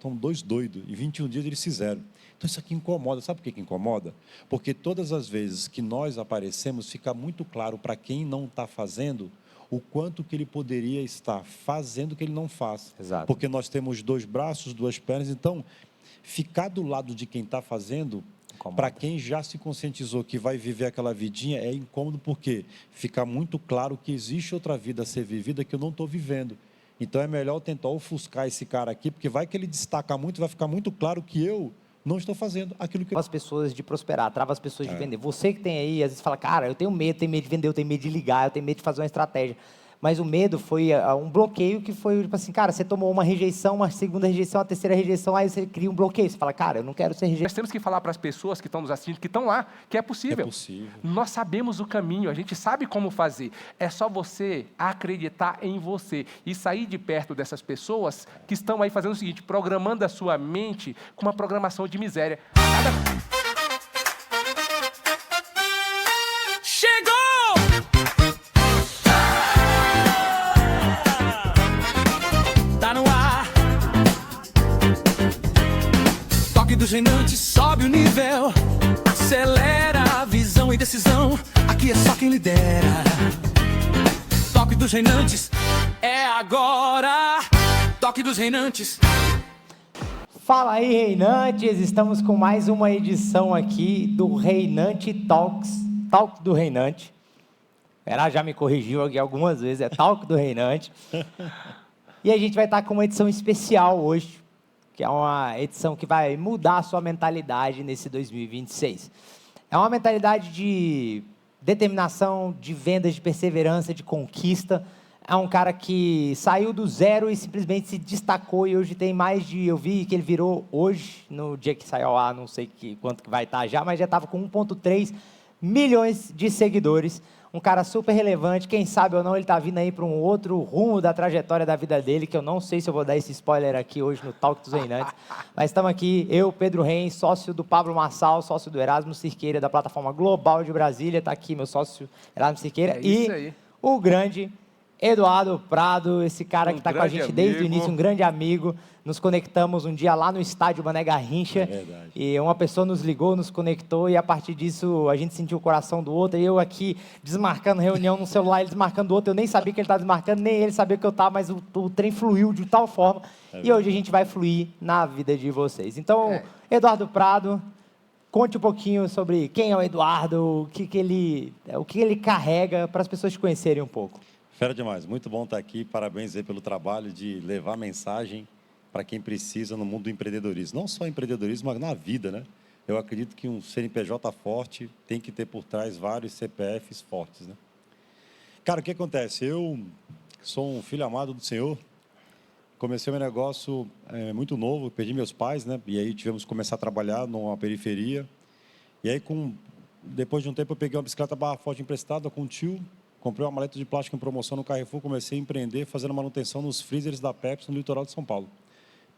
como dois doidos. Em 21 dias eles fizeram. Então isso aqui incomoda. Sabe por que incomoda? Porque todas as vezes que nós aparecemos, fica muito claro para quem não está fazendo o quanto que ele poderia estar fazendo que ele não faz. Exato. Porque nós temos 2 braços, 2 pernas, então ficar do lado de quem está fazendo, para quem já se conscientizou que vai viver aquela vidinha, é incômodo porque fica muito claro que existe outra vida a ser vivida que eu não estou vivendo. Então é melhor tentar ofuscar esse cara aqui, porque vai que ele destaca muito, vai ficar muito claro que eu não estou fazendo aquilo que eu... As pessoas de prosperar, trava as pessoas de vender. Você que tem aí, às vezes fala, cara, eu tenho medo de vender, eu tenho medo de ligar, eu tenho medo de fazer uma estratégia. Mas o medo foi um bloqueio que foi, tipo assim, cara, você tomou uma rejeição, uma segunda rejeição, uma terceira rejeição, aí você cria um bloqueio. Você fala, cara, eu não quero ser rejeitado. Nós temos que falar para as pessoas que estão nos assistindo, que estão lá, que é possível. É possível. Nós sabemos o caminho, a gente sabe como fazer. É só você acreditar em você e sair de perto dessas pessoas que estão aí fazendo o seguinte, programando a sua mente com uma programação de miséria. Chegou! Tá no ar. Toque dos reinantes, sobe o nível. Acelera a visão e decisão. Aqui é só quem lidera. Toque dos reinantes é agora. Toque dos reinantes. Fala aí, reinantes! Estamos com mais uma edição aqui do Reinante Talks, Talk do Reinante. Ela já me corrigiu aqui algumas vezes, é Talk do Reinante. E a gente vai estar com uma edição especial hoje, que é uma edição que vai mudar a sua mentalidade nesse 2026. É uma mentalidade de determinação, de vendas, de perseverança, de conquista. É um cara que saiu do zero e simplesmente se destacou e hoje tem mais de... Eu vi que ele virou hoje, no dia que saiu lá, não sei quanto que vai estar já, mas já estava com 1,3 milhões de seguidores. Um cara super relevante, quem sabe ou não ele está vindo aí para um outro rumo da trajetória da vida dele, que eu não sei se eu vou dar esse spoiler aqui hoje no Talk dos Reinantes. Mas estamos aqui, eu, Pedro Reis, sócio do Pablo Massal, sócio do Erasmo Cirqueira, da plataforma Global de Brasília. Está aqui meu sócio Erasmo Cirqueira. É isso aí. O grande Eduardo Prado, esse cara que está com a gente desde o início, um grande amigo. Nos conectamos um dia lá no estádio Mané Garrincha. É verdade. E uma pessoa nos ligou, nos conectou, e a partir disso a gente sentiu o coração do outro. E eu aqui desmarcando reunião no celular, ele desmarcando o outro. Eu nem sabia que ele estava desmarcando, nem ele sabia que eu estava, mas o trem fluiu de tal forma. E hoje a gente vai fluir na vida de vocês. Então, Eduardo Prado, conte um pouquinho sobre quem é o Eduardo, o que ele carrega, para as pessoas te conhecerem um pouco. Fera demais, muito bom estar aqui, parabéns aí pelo trabalho de levar mensagem para quem precisa no mundo do empreendedorismo. Não só empreendedorismo, mas na vida, né? Eu acredito que um CNPJ forte tem que ter por trás vários CPFs fortes, né? Cara, o que acontece? Eu sou um filho amado do Senhor, comecei meu negócio muito novo, perdi meus pais, né? E aí tivemos que começar a trabalhar numa periferia. E aí, depois de um tempo, eu peguei uma bicicleta Barra Forte emprestada com um tio, comprei uma maleta de plástico em promoção no Carrefour, comecei a empreender fazendo manutenção nos freezers da Pepsi no litoral de São Paulo.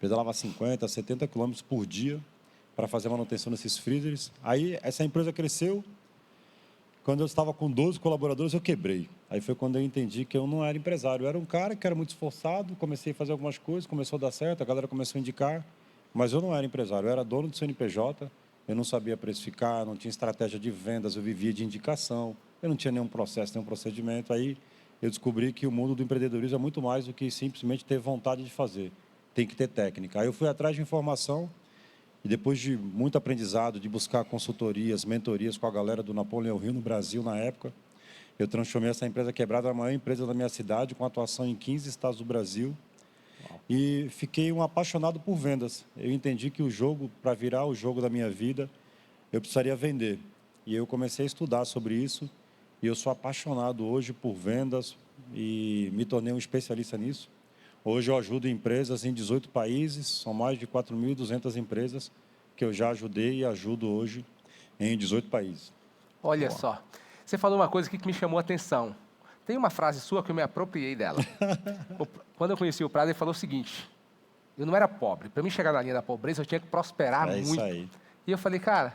Pedalava 50, 70 quilômetros por dia para fazer manutenção nesses freezers. Aí essa empresa cresceu. Quando eu estava com 12 colaboradores, eu quebrei. Aí foi quando eu entendi que eu não era empresário. Eu era um cara que era muito esforçado, comecei a fazer algumas coisas, começou a dar certo, a galera começou a indicar, mas eu não era empresário, eu era dono do CNPJ, eu não sabia precificar, não tinha estratégia de vendas, eu vivia de indicação. Eu não tinha nenhum processo, nenhum procedimento. Aí eu descobri que o mundo do empreendedorismo é muito mais do que simplesmente ter vontade de fazer. Tem que ter técnica. Aí eu fui atrás de informação e depois de muito aprendizado, de buscar consultorias, mentorias com a galera do Napoleão Hill no Brasil na época, eu transformei essa empresa quebrada na maior empresa da minha cidade, com atuação em 15 estados do Brasil. E fiquei um apaixonado por vendas. Eu entendi que o jogo, para virar o jogo da minha vida, eu precisaria vender. E eu comecei a estudar sobre isso. E eu sou apaixonado hoje por vendas e me tornei um especialista nisso. Hoje eu ajudo empresas em 18 países, são mais de 4.200 empresas que eu já ajudei e ajudo hoje em 18 países. Olha só, você falou uma coisa aqui que me chamou a atenção. Tem uma frase sua que eu me apropriei dela. Quando eu conheci o Prado, ele falou o seguinte: eu não era pobre, para mim chegar na linha da pobreza eu tinha que prosperar muito. Isso aí. E eu falei, cara,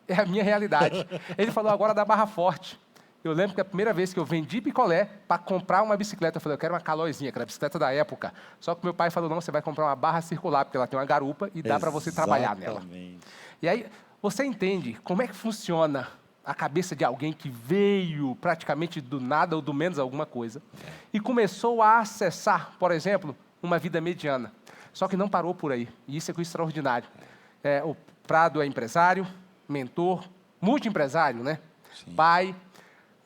é a minha realidade. Ele falou agora da Barra Forte. Eu lembro que a primeira vez que eu vendi picolé para comprar uma bicicleta, eu falei, eu quero uma Calóizinha, aquela bicicleta da época. Só que meu pai falou, não, você vai comprar uma barra circular, porque ela tem uma garupa e dá para você trabalhar nela. Exatamente. E aí, você entende como é que funciona a cabeça de alguém que veio praticamente do nada ou do menos alguma coisa e começou a acessar, por exemplo, uma vida mediana. Só que não parou por aí. E isso é extraordinário. O Prado é empresário, mentor, multiempresário, né? Sim. Pai,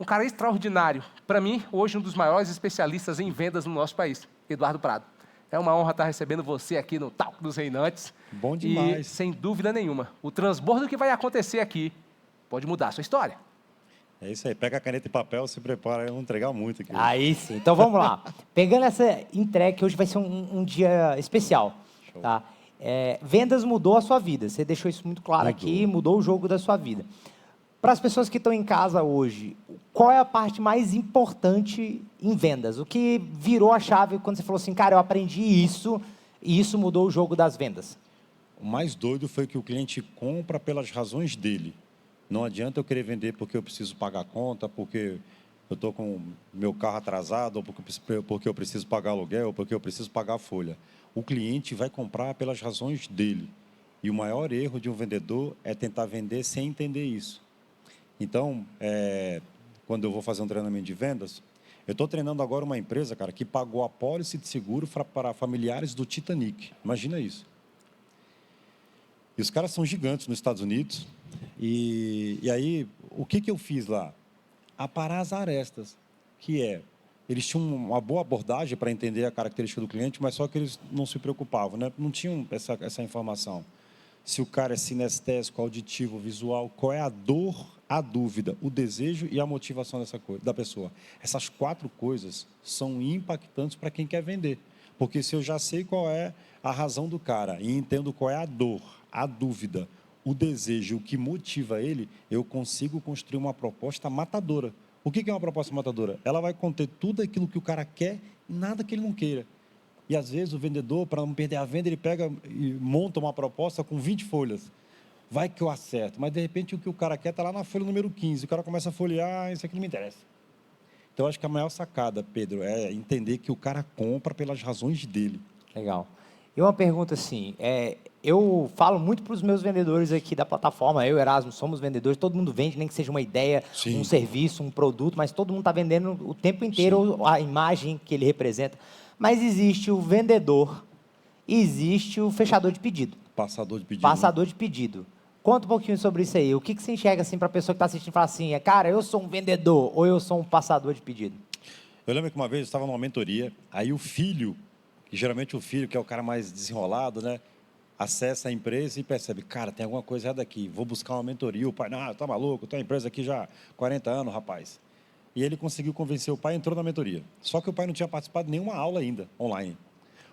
um cara extraordinário. Para mim, hoje, um dos maiores especialistas em vendas no nosso país, Eduardo Prado. É uma honra estar recebendo você aqui no Talk dos Reinantes. Bom demais. E, sem dúvida nenhuma, o transbordo que vai acontecer aqui pode mudar a sua história. É isso aí. Pega a caneta e papel, se prepara. Eu vou entregar muito aqui. Aí sim. Então vamos lá. Pegando essa entrega, que hoje vai ser um dia especial. Show. Tá? Vendas mudou a sua vida. Você deixou isso muito claro aqui, mudou o jogo da sua vida. Para as pessoas que estão em casa hoje, qual é a parte mais importante em vendas? O que virou a chave quando você falou assim, cara, eu aprendi isso e isso mudou o jogo das vendas? O mais doido foi que o cliente compra pelas razões dele. Não adianta eu querer vender porque eu preciso pagar a conta, porque eu estou com meu carro atrasado, ou porque eu preciso pagar aluguel, ou porque eu preciso pagar a folha. O cliente vai comprar pelas razões dele. E o maior erro de um vendedor é tentar vender sem entender isso. Então, quando eu vou fazer um treinamento de vendas, eu estou treinando agora uma empresa, cara, que pagou a pólice de seguro para familiares do Titanic. Imagina isso. E os caras são gigantes nos Estados Unidos. E aí, o que eu fiz lá? Aparar as arestas, que eles tinham uma boa abordagem para entender a característica do cliente, mas só que eles não se preocupavam, né? Não tinham essa informação. Se o cara é sinestésico, auditivo, visual, qual é a dor, a dúvida, o desejo e a motivação da pessoa. Essas 4 coisas são impactantes para quem quer vender. Porque se eu já sei qual é a razão do cara e entendo qual é a dor, a dúvida, o desejo, o que motiva ele, eu consigo construir uma proposta matadora. O que é uma proposta matadora? Ela vai conter tudo aquilo que o cara quer e nada que ele não queira. E, às vezes, o vendedor, para não perder a venda, ele pega e monta uma proposta com 20 folhas. Vai que eu acerto. Mas, de repente, o que o cara quer está lá na folha número 15. O cara começa a folhear, isso aqui não me interessa. Então, acho que a maior sacada, Pedro, é entender que o cara compra pelas razões dele. Legal. E uma pergunta assim, eu falo muito para os meus vendedores aqui da plataforma, eu e Erasmo somos vendedores, todo mundo vende, nem que seja uma ideia, Sim. um serviço, um produto, mas todo mundo está vendendo o tempo inteiro. Sim. A imagem que ele representa. Mas existe o vendedor, existe o fechador de pedido. Passador de pedido. Passador de pedido. Conta um pouquinho sobre isso aí. O que você enxerga assim, para a pessoa que está assistindo e fala assim, cara, eu sou um vendedor ou eu sou um passador de pedido? Eu lembro que uma vez eu estava numa mentoria, aí o filho, que geralmente o filho, que é o cara mais desenrolado, né, acessa a empresa e percebe, cara, tem alguma coisa errada aqui, vou buscar uma mentoria. O pai, não, tá maluco, eu tenho uma empresa aqui já há 40 anos, rapaz. E ele conseguiu convencer o pai, entrou na mentoria. Só que o pai não tinha participado de nenhuma aula ainda, online.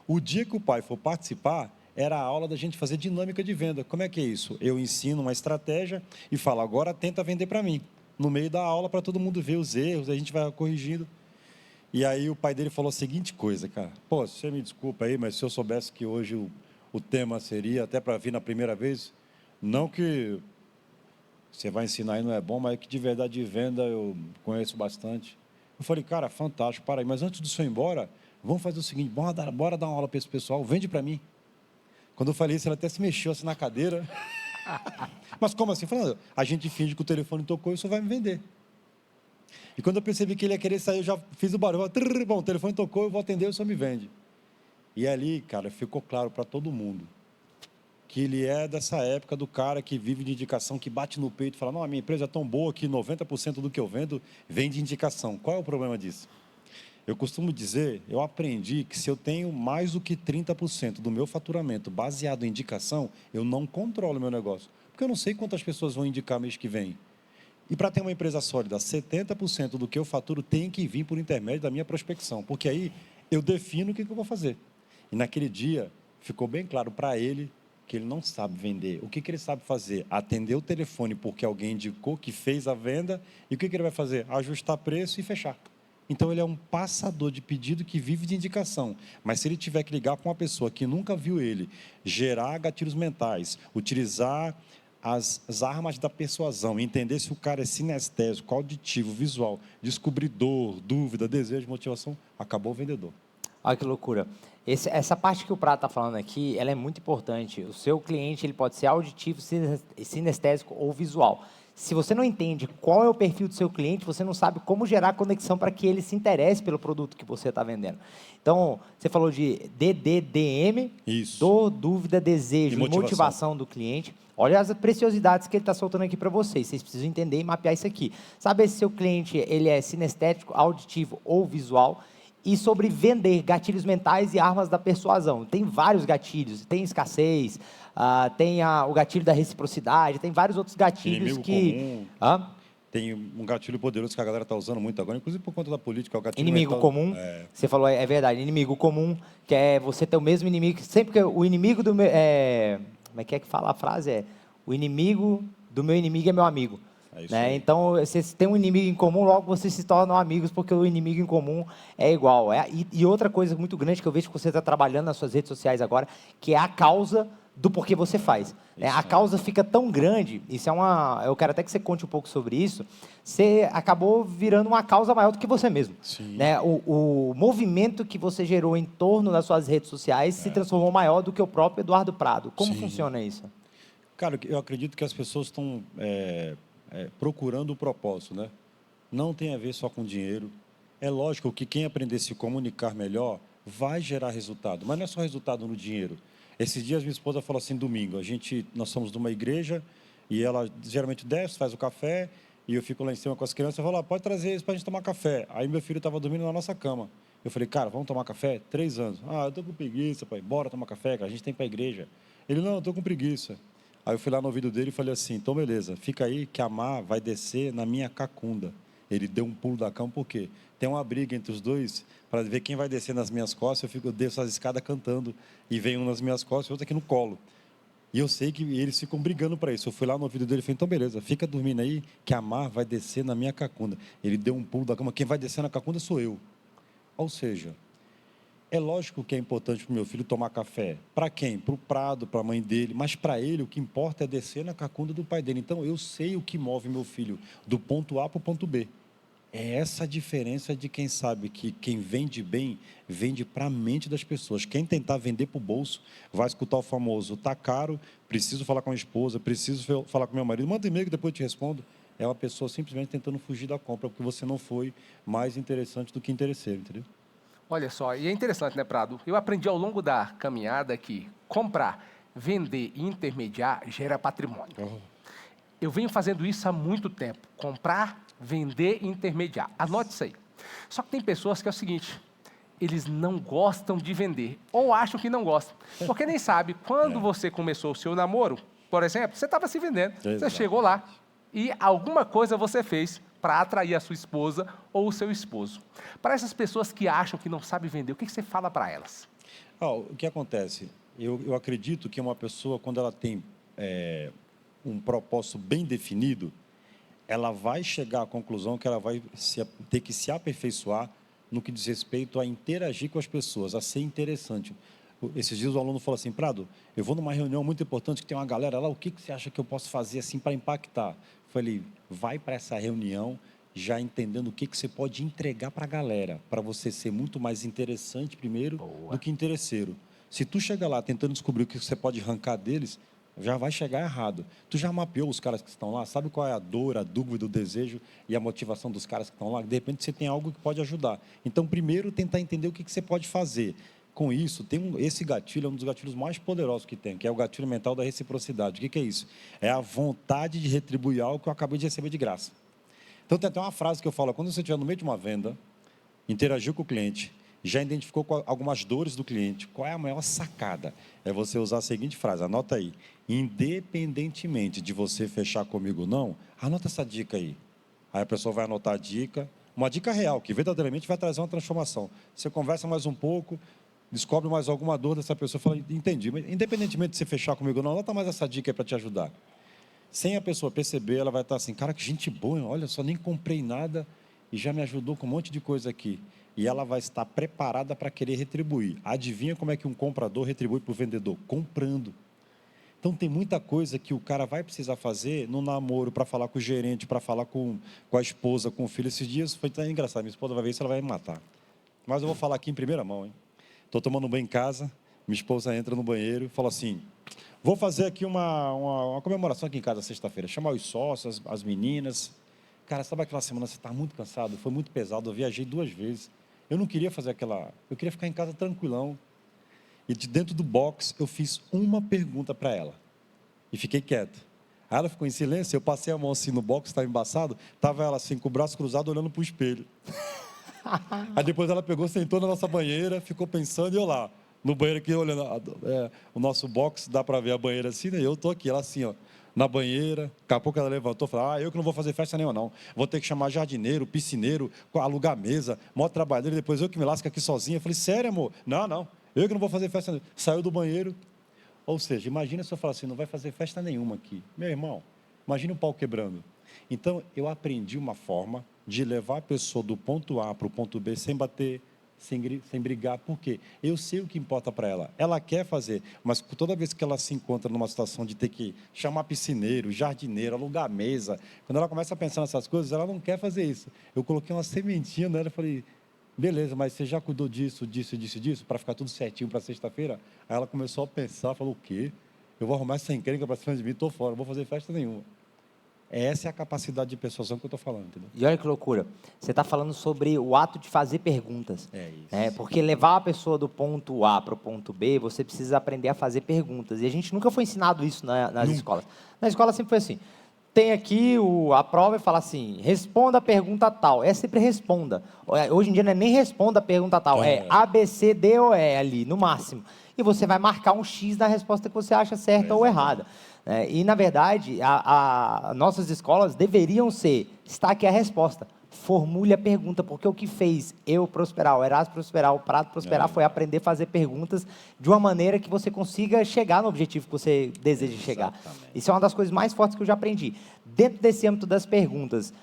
O dia que o pai for participar, era a aula da gente fazer dinâmica de venda. Como é que é isso? Eu ensino uma estratégia e falo, agora tenta vender para mim. No meio da aula, para todo mundo ver os erros, a gente vai corrigindo. E aí o pai dele falou a seguinte coisa, cara. Pô, você me desculpa aí, mas se eu soubesse que hoje o tema seria, até para vir na primeira vez, não que você vai ensinar aí não é bom, mas que de verdade de venda eu conheço bastante. Eu falei, cara, fantástico, para aí. Mas antes do senhor ir embora, vamos fazer o seguinte, bora dar uma aula para esse pessoal, vende para mim. Quando eu falei isso, ela até se mexeu assim na cadeira. Mas como assim? Falando, a gente finge que o telefone tocou e o senhor vai me vender. E quando eu percebi que ele ia querer sair, eu já fiz o barulho. Bom, o telefone tocou, eu vou atender, o senhor me vende. E ali, cara, ficou claro para todo mundo que ele é dessa época do cara que vive de indicação, que bate no peito e fala, não, a minha empresa é tão boa que 90% do que eu vendo vem de indicação. Qual é o problema disso? Eu costumo dizer, eu aprendi que se eu tenho mais do que 30% do meu faturamento baseado em indicação, eu não controlo o meu negócio. Porque eu não sei quantas pessoas vão indicar mês que vem. E para ter uma empresa sólida, 70% do que eu faturo tem que vir por intermédio da minha prospecção. Porque aí eu defino o que eu vou fazer. E naquele dia, ficou bem claro para ele que ele não sabe vender. O que ele sabe fazer? Atender o telefone porque alguém indicou que fez a venda. E o que ele vai fazer? Ajustar preço e fechar. Então, ele é um passador de pedido que vive de indicação. Mas se ele tiver que ligar para uma pessoa que nunca viu ele, gerar gatilhos mentais, utilizar as armas da persuasão, entender se o cara é sinestésico, auditivo, visual, descobrir dor, dúvida, desejo, motivação, acabou o vendedor. Olha que loucura. Essa parte que o Prado está falando aqui, ela é muito importante. O seu cliente ele pode ser auditivo, sinestésico ou visual. Se você não entende qual é o perfil do seu cliente, você não sabe como gerar conexão para que ele se interesse pelo produto que você está vendendo. Então, você falou de DDDM, Isso. dor, dúvida, desejo E e motivação do cliente. Olha as preciosidades que ele está soltando aqui para vocês. Vocês precisam entender e mapear isso aqui. Saber se seu cliente ele é sinestésico, auditivo ou visual. E sobre vender, gatilhos mentais e armas da persuasão. Tem vários gatilhos, tem escassez, tem o gatilho da reciprocidade, tem vários outros gatilhos Inimigo que... comum. Tem um gatilho poderoso que a galera está usando muito agora, inclusive por conta da política, é o gatilho Inimigo mental. comum, você falou, é verdade, inimigo comum, que é você ter o mesmo inimigo, sempre que o inimigo do meu... como é que fala a frase? O inimigo do meu inimigo é meu amigo. Né? Então, vocês têm um inimigo em comum, logo vocês se tornam amigos, porque o inimigo em comum é igual. E outra coisa muito grande que eu vejo que você está trabalhando nas suas redes sociais agora, que é a causa do porquê você faz. Né? A causa fica tão grande, eu quero até que você conte um pouco sobre isso, você acabou virando uma causa maior do que você mesmo. Né? O movimento que você gerou em torno das suas redes sociais se transformou maior do que o próprio Eduardo Prado. Como funciona isso? Cara, eu acredito que as pessoas estão... procurando o propósito, né? Não tem a ver só com dinheiro. É lógico que quem aprender a se comunicar melhor vai gerar resultado, mas não é só resultado no dinheiro. Esses dias minha esposa falou assim, domingo, nós somos de uma igreja e ela geralmente desce, faz o café e eu fico lá em cima com as crianças e falo, pode trazer isso para a gente tomar café. Aí meu filho estava dormindo na nossa cama. Eu falei, cara, vamos tomar café? 3 anos. Eu tô com preguiça, pai. Bora tomar café, cara. A gente tem que ir para a igreja. Ele, não, eu tô com preguiça. Aí eu fui lá no ouvido dele e falei assim, então beleza, fica aí que a Má vai descer na minha cacunda. Ele deu um pulo da cama, por quê? Tem uma briga entre os dois, para ver quem vai descer nas minhas costas, eu desço as escadas cantando, e vem um nas minhas costas e outro aqui no colo. E eu sei que eles ficam brigando para isso. Eu fui lá no ouvido dele e falei, então beleza, fica dormindo aí, que a Má vai descer na minha cacunda. Ele deu um pulo da cama, quem vai descer na cacunda sou eu. Ou seja... É lógico que é importante para o meu filho tomar café. Para quem? Para o Prado, para a mãe dele. Mas para ele, o que importa é descer na cacunda do pai dele. Então, eu sei o que move meu filho do ponto A para o ponto B. É essa a diferença de quem sabe que quem vende bem, vende para a mente das pessoas. Quem tentar vender para o bolso, vai escutar o famoso, tá caro, preciso falar com a esposa, preciso falar com meu marido, manda um e-mail que depois eu te respondo. É uma pessoa simplesmente tentando fugir da compra, porque você não foi mais interessante do que interesseiro, entendeu? Olha só, e é interessante, né, Prado? Eu aprendi ao longo da caminhada que comprar, vender e intermediar gera patrimônio. Eu venho fazendo isso há muito tempo. Comprar, vender e intermediar. Anote isso aí. Só que tem pessoas que é o seguinte, eles não gostam de vender, ou acham que não gostam. Porque nem sabe, quando você começou o seu namoro, por exemplo, você estava se vendendo. Você chegou lá e alguma coisa você fez para atrair a sua esposa ou o seu esposo. Para essas pessoas que acham que não sabem vender, o que você fala para elas? O que acontece? Eu acredito que uma pessoa, quando ela tem um propósito bem definido, ela vai chegar à conclusão que ela vai ter que se aperfeiçoar no que diz respeito a interagir com as pessoas, a ser interessante. Esses dias o aluno falou assim, Prado, eu vou numa reunião muito importante que tem uma galera lá, o que você acha que eu posso fazer assim para impactar? Eu falei, vai para essa reunião já entendendo o que você pode entregar para a galera, para você ser muito mais interessante primeiro do que interesseiro. Se tu chega lá tentando descobrir o que você pode arrancar deles, já vai chegar errado. Tu já mapeou os caras que estão lá? Sabe qual é a dor, a dúvida, o desejo e a motivação dos caras que estão lá? De repente você tem algo que pode ajudar. Então, primeiro, tentar entender o que você pode fazer. Com isso, esse gatilho é um dos gatilhos mais poderosos que tem, que é o gatilho mental da reciprocidade. O que é isso? É a vontade de retribuir algo que eu acabei de receber de graça. Então, tem até uma frase que eu falo, quando você estiver no meio de uma venda, interagiu com o cliente, já identificou algumas dores do cliente, qual é a maior sacada? É você usar a seguinte frase, anota aí, independentemente de você fechar comigo ou não, anota essa dica aí. Aí a pessoa vai anotar a dica, uma dica real, que verdadeiramente vai trazer uma transformação. Você conversa mais um pouco, descobre mais alguma dor dessa pessoa, fala, entendi, mas independentemente de você fechar comigo ou não, anota mais essa dica aí para te ajudar. Sem a pessoa perceber, ela vai estar assim, cara, que gente boa, olha só, nem comprei nada e já me ajudou com um monte de coisa aqui. E ela vai estar preparada para querer retribuir. Adivinha como é que um comprador retribui para o vendedor? Comprando. Então, tem muita coisa que o cara vai precisar fazer no namoro, para falar com o gerente, para falar com a esposa, com o filho. Esses dias foi tão engraçado. Minha esposa vai ver isso, ela vai me matar. Mas eu vou falar aqui em primeira mão, hein? Estou tomando banho em casa, minha esposa entra no banheiro e fala assim, vou fazer aqui uma comemoração aqui em casa sexta-feira, chamar os sócios, as meninas. Cara, sabe aquela semana você está muito cansado, foi muito pesado, eu viajei 2 vezes. Eu não queria fazer eu queria ficar em casa tranquilão. E de dentro do box, eu fiz uma pergunta para ela. E fiquei quieto. Aí ela ficou em silêncio, eu passei a mão assim no box, estava embaçado, estava ela assim, com o braço cruzado, olhando para o espelho. Aí depois ela pegou, sentou na nossa banheira, ficou pensando, e eu lá, no banheiro aqui, olhando, o nosso box, dá para ver a banheira assim, né? E eu estou aqui, ela assim, ó, na banheira. Daqui a pouco ela levantou e falou, eu que não vou fazer festa nenhuma, não. Vou ter que chamar jardineiro, piscineiro, alugar mesa, mó trabalheiro, depois eu que me lasco aqui sozinha. Eu falei, sério, amor? Não, eu que não vou fazer festa nenhuma. Saiu do banheiro. Ou seja, imagina se eu falar assim, não vai fazer festa nenhuma aqui. Meu irmão, imagina o pau quebrando. Então, eu aprendi uma forma de levar a pessoa do ponto A para o ponto B sem bater, sem brigar. Por quê? Eu sei o que importa para ela. Ela quer fazer, mas toda vez que ela se encontra numa situação de ter que chamar piscineiro, jardineiro, alugar mesa, quando ela começa a pensar nessas coisas, ela não quer fazer isso. Eu coloquei uma sementinha nela e falei, beleza, mas você já cuidou disso, para ficar tudo certinho para sexta-feira? Aí ela começou a pensar, falou, o quê? Eu vou arrumar essa encrenca para cima de mim, estou fora, não vou fazer festa nenhuma. Essa é a capacidade de persuasão que eu estou falando, entendeu? E olha que loucura. Você está falando sobre o ato de fazer perguntas. É isso. Porque levar a pessoa do ponto A para o ponto B, você precisa aprender a fazer perguntas. E a gente nunca foi ensinado isso nas escolas. Na escola sempre foi assim. Tem aqui a prova e fala assim, responda a pergunta tal. É sempre responda. Hoje em dia não é nem responda a pergunta tal, é A, B, C, D ou E ali, no máximo. E você vai marcar um X na resposta que você acha certa ou errada. E, na verdade, nossas escolas deveriam está aqui a resposta. Formule a pergunta, porque o que fez eu prosperar, o Erasmo prosperar, o Prato prosperar, foi aprender a fazer perguntas de uma maneira que você consiga chegar no objetivo que você deseja chegar. Isso é uma das coisas mais fortes que eu já aprendi. Dentro desse âmbito das perguntas,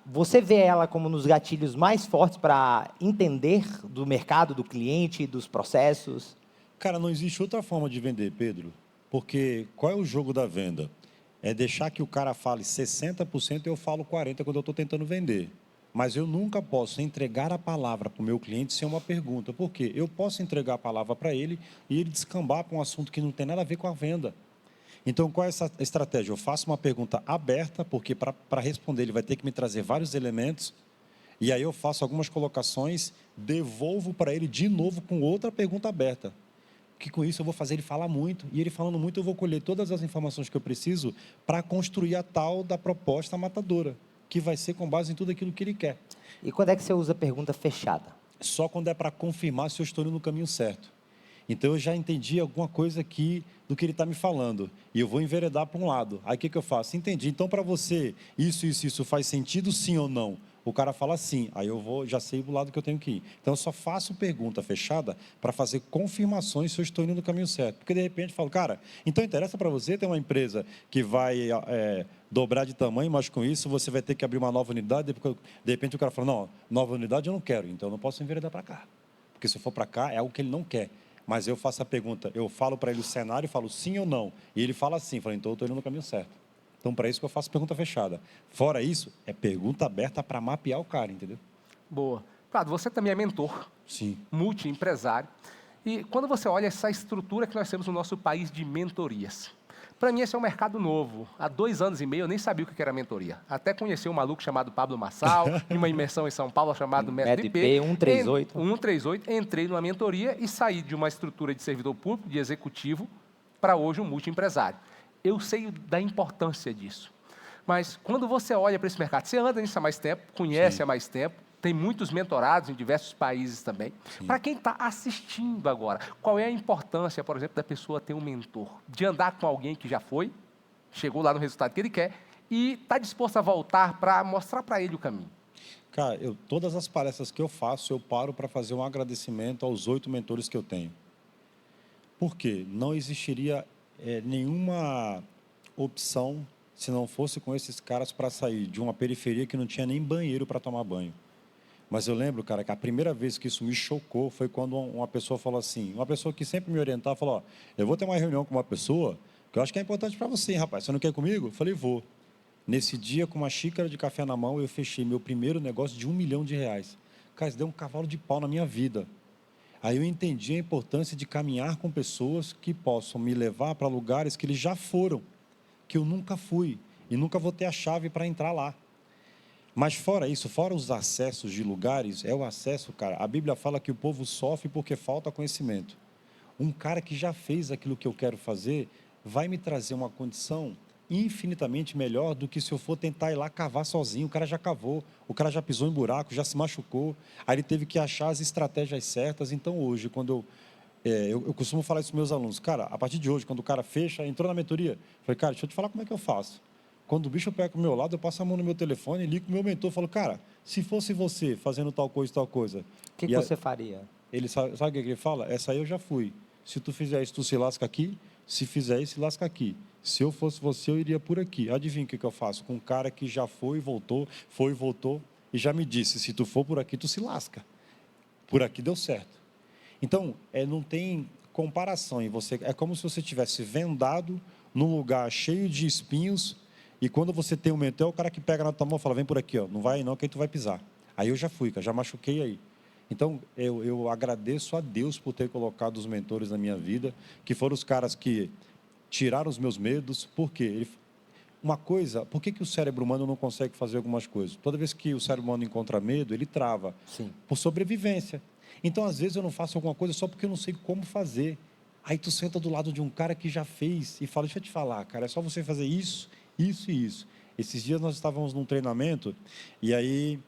você vê ela como nos gatilhos mais fortes para entender do mercado, do cliente, dos processos? Cara, não existe outra forma de vender, Pedro. Porque qual é o jogo da venda? É deixar que o cara fale 60% e eu falo 40% quando eu estou tentando vender. Mas eu nunca posso entregar a palavra para o meu cliente sem uma pergunta. Por quê? Eu posso entregar a palavra para ele e ele descambar para um assunto que não tem nada a ver com a venda. Então, qual é essa estratégia? Eu faço uma pergunta aberta, porque para responder ele vai ter que me trazer vários elementos. E aí eu faço algumas colocações, devolvo para ele de novo com outra pergunta aberta. Que com isso eu vou fazer ele falar muito, e ele falando muito eu vou colher todas as informações que eu preciso para construir a tal da proposta matadora, que vai ser com base em tudo aquilo que ele quer. E quando é que você usa a pergunta fechada? Só quando é para confirmar se eu estou indo no caminho certo. Então eu já entendi alguma coisa aqui do que ele está me falando, e eu vou enveredar para um lado. Aí o que eu faço? Entendi, então para você isso faz sentido sim ou não? O cara fala sim, aí eu já sei do lado que eu tenho que ir. Então, eu só faço pergunta fechada para fazer confirmações se eu estou indo no caminho certo. Porque, de repente, eu falo, cara, então interessa para você ter uma empresa que vai dobrar de tamanho, mas com isso você vai ter que abrir uma nova unidade. De repente, o cara fala, não, nova unidade eu não quero, então eu não posso enveredar para cá. Porque se eu for para cá, é algo que ele não quer. Mas eu faço a pergunta, eu falo para ele o cenário, falo sim ou não. E ele fala sim, falo, então eu estou indo no caminho certo. Então, para isso que eu faço pergunta fechada. Fora isso, é pergunta aberta para mapear o cara, entendeu? Boa. Claro, você também é mentor. Sim. Multi-empresário. E quando você olha essa estrutura que nós temos no nosso país de mentorias, para mim esse é um mercado novo. Há 2 anos e meio eu nem sabia o que era mentoria. Até conheci um maluco chamado Pablo Massal, em uma imersão em São Paulo chamado Método IP. 138. 138. Entrei numa mentoria e saí de uma estrutura de servidor público, de executivo, para hoje um multi-empresário. Eu sei da importância disso. Mas quando você olha para esse mercado, você anda nisso há mais tempo, conhece há mais tempo, tem muitos mentorados em diversos países também. Para quem está assistindo agora, qual é a importância, por exemplo, da pessoa ter um mentor? De andar com alguém que já foi, chegou lá no resultado que ele quer e está disposto a voltar para mostrar para ele o caminho. Cara, todas as palestras que eu faço, eu paro para fazer um agradecimento aos 8 mentores que eu tenho. Por quê? Não existiria nenhuma opção se não fosse com esses caras para sair de uma periferia que não tinha nem banheiro para tomar banho. Mas eu lembro, cara, que a primeira vez que isso me chocou foi quando uma pessoa falou assim, uma pessoa que sempre me orientava, falou, eu vou ter uma reunião com uma pessoa que eu acho que é importante para você, hein, rapaz. Você não quer ir comigo? Eu falei, vou. Nesse dia, com uma xícara de café na mão, eu fechei meu primeiro negócio de R$1 milhão. Cara, isso deu um cavalo de pau na minha vida. Aí eu entendi a importância de caminhar com pessoas que possam me levar para lugares que eles já foram, que eu nunca fui e nunca vou ter a chave para entrar lá. Mas fora isso, fora os acessos de lugares, é o acesso, cara. A Bíblia fala que o povo sofre porque falta conhecimento. Um cara que já fez aquilo que eu quero fazer vai me trazer uma condição infinitamente melhor do que se eu for tentar ir lá cavar sozinho. O cara já cavou, o cara já pisou em buraco, já se machucou, aí ele teve que achar as estratégias certas. Então, hoje, quando eu costumo falar isso para meus alunos, cara, a partir de hoje, quando o cara fecha, entrou na mentoria, eu falei, cara, deixa eu te falar como é que eu faço. Quando o bicho pega para o meu lado, eu passo a mão no meu telefone, ligo para o meu mentor, falo, cara, se fosse você fazendo tal coisa, O que você faria? ele sabe o que ele fala? Essa aí eu já fui. Se tu fizer isso, tu se lasca aqui. Se fizer isso, se lasca aqui. Se eu fosse você, eu iria por aqui. Adivinha o que eu faço? Com um cara que já foi e voltou, e já me disse, se tu for por aqui, tu se lasca. Por aqui deu certo. Então, não tem comparação em você. É como se você tivesse vendado num lugar cheio de espinhos, e quando você tem um mentor, é o cara que pega na tua mão e fala, vem por aqui, ó, não vai não, que aí tu vai pisar. Aí eu já fui, cara, já machuquei aí. Então, eu agradeço a Deus por ter colocado os mentores na minha vida, que foram os caras que tiraram os meus medos. Por quê? Por que o cérebro humano não consegue fazer algumas coisas? Toda vez que o cérebro humano encontra medo, ele trava. Sim. Por sobrevivência. Então, às vezes, eu não faço alguma coisa só porque eu não sei como fazer. Aí tu senta do lado de um cara que já fez e fala, deixa eu te falar, cara, é só você fazer isso, isso e isso. Esses dias nós estávamos num treinamento e aí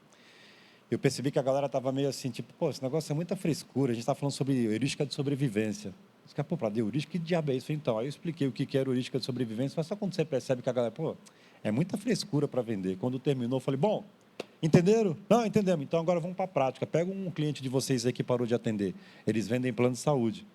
eu percebi que a galera estava meio assim, tipo, pô, esse negócio é muita frescura, a gente está falando sobre heurística de sobrevivência. Os caras, pô, para de heurística, que diabo é isso? Então, aí eu expliquei o que era heurística de sobrevivência, mas só quando você percebe que a galera, pô, é muita frescura para vender. Quando terminou, eu falei, bom, entenderam? Não, entendemos, então agora vamos para a prática. Pega um cliente de vocês aí que parou de atender, eles vendem plano de saúde.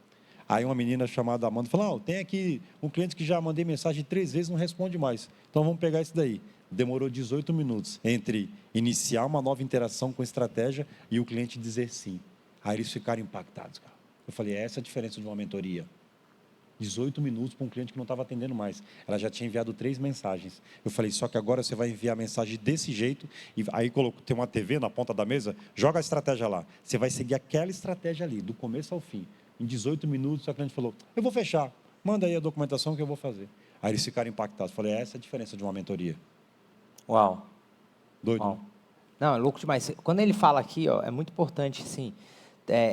Aí uma menina chamada Amanda falou, tem aqui um cliente que já mandei mensagem 3 vezes, não responde mais. Então, vamos pegar esse daí. Demorou 18 minutos entre iniciar uma nova interação com estratégia e o cliente dizer sim. Aí eles ficaram impactados, cara. Eu falei, essa é a diferença de uma mentoria. 18 minutos para um cliente que não estava atendendo mais. Ela já tinha enviado 3 mensagens. Eu falei, só que agora você vai enviar a mensagem desse jeito, e aí tem uma TV na ponta da mesa, joga a estratégia lá. Você vai seguir aquela estratégia ali, do começo ao fim. Em 18 minutos, a cliente falou, eu vou fechar, manda aí a documentação que eu vou fazer. Aí eles ficaram impactados. Eu falei, essa é a diferença de uma mentoria. Uau. Doido. Uau. Não, é louco demais. Quando ele fala aqui, ó, é muito importante, assim,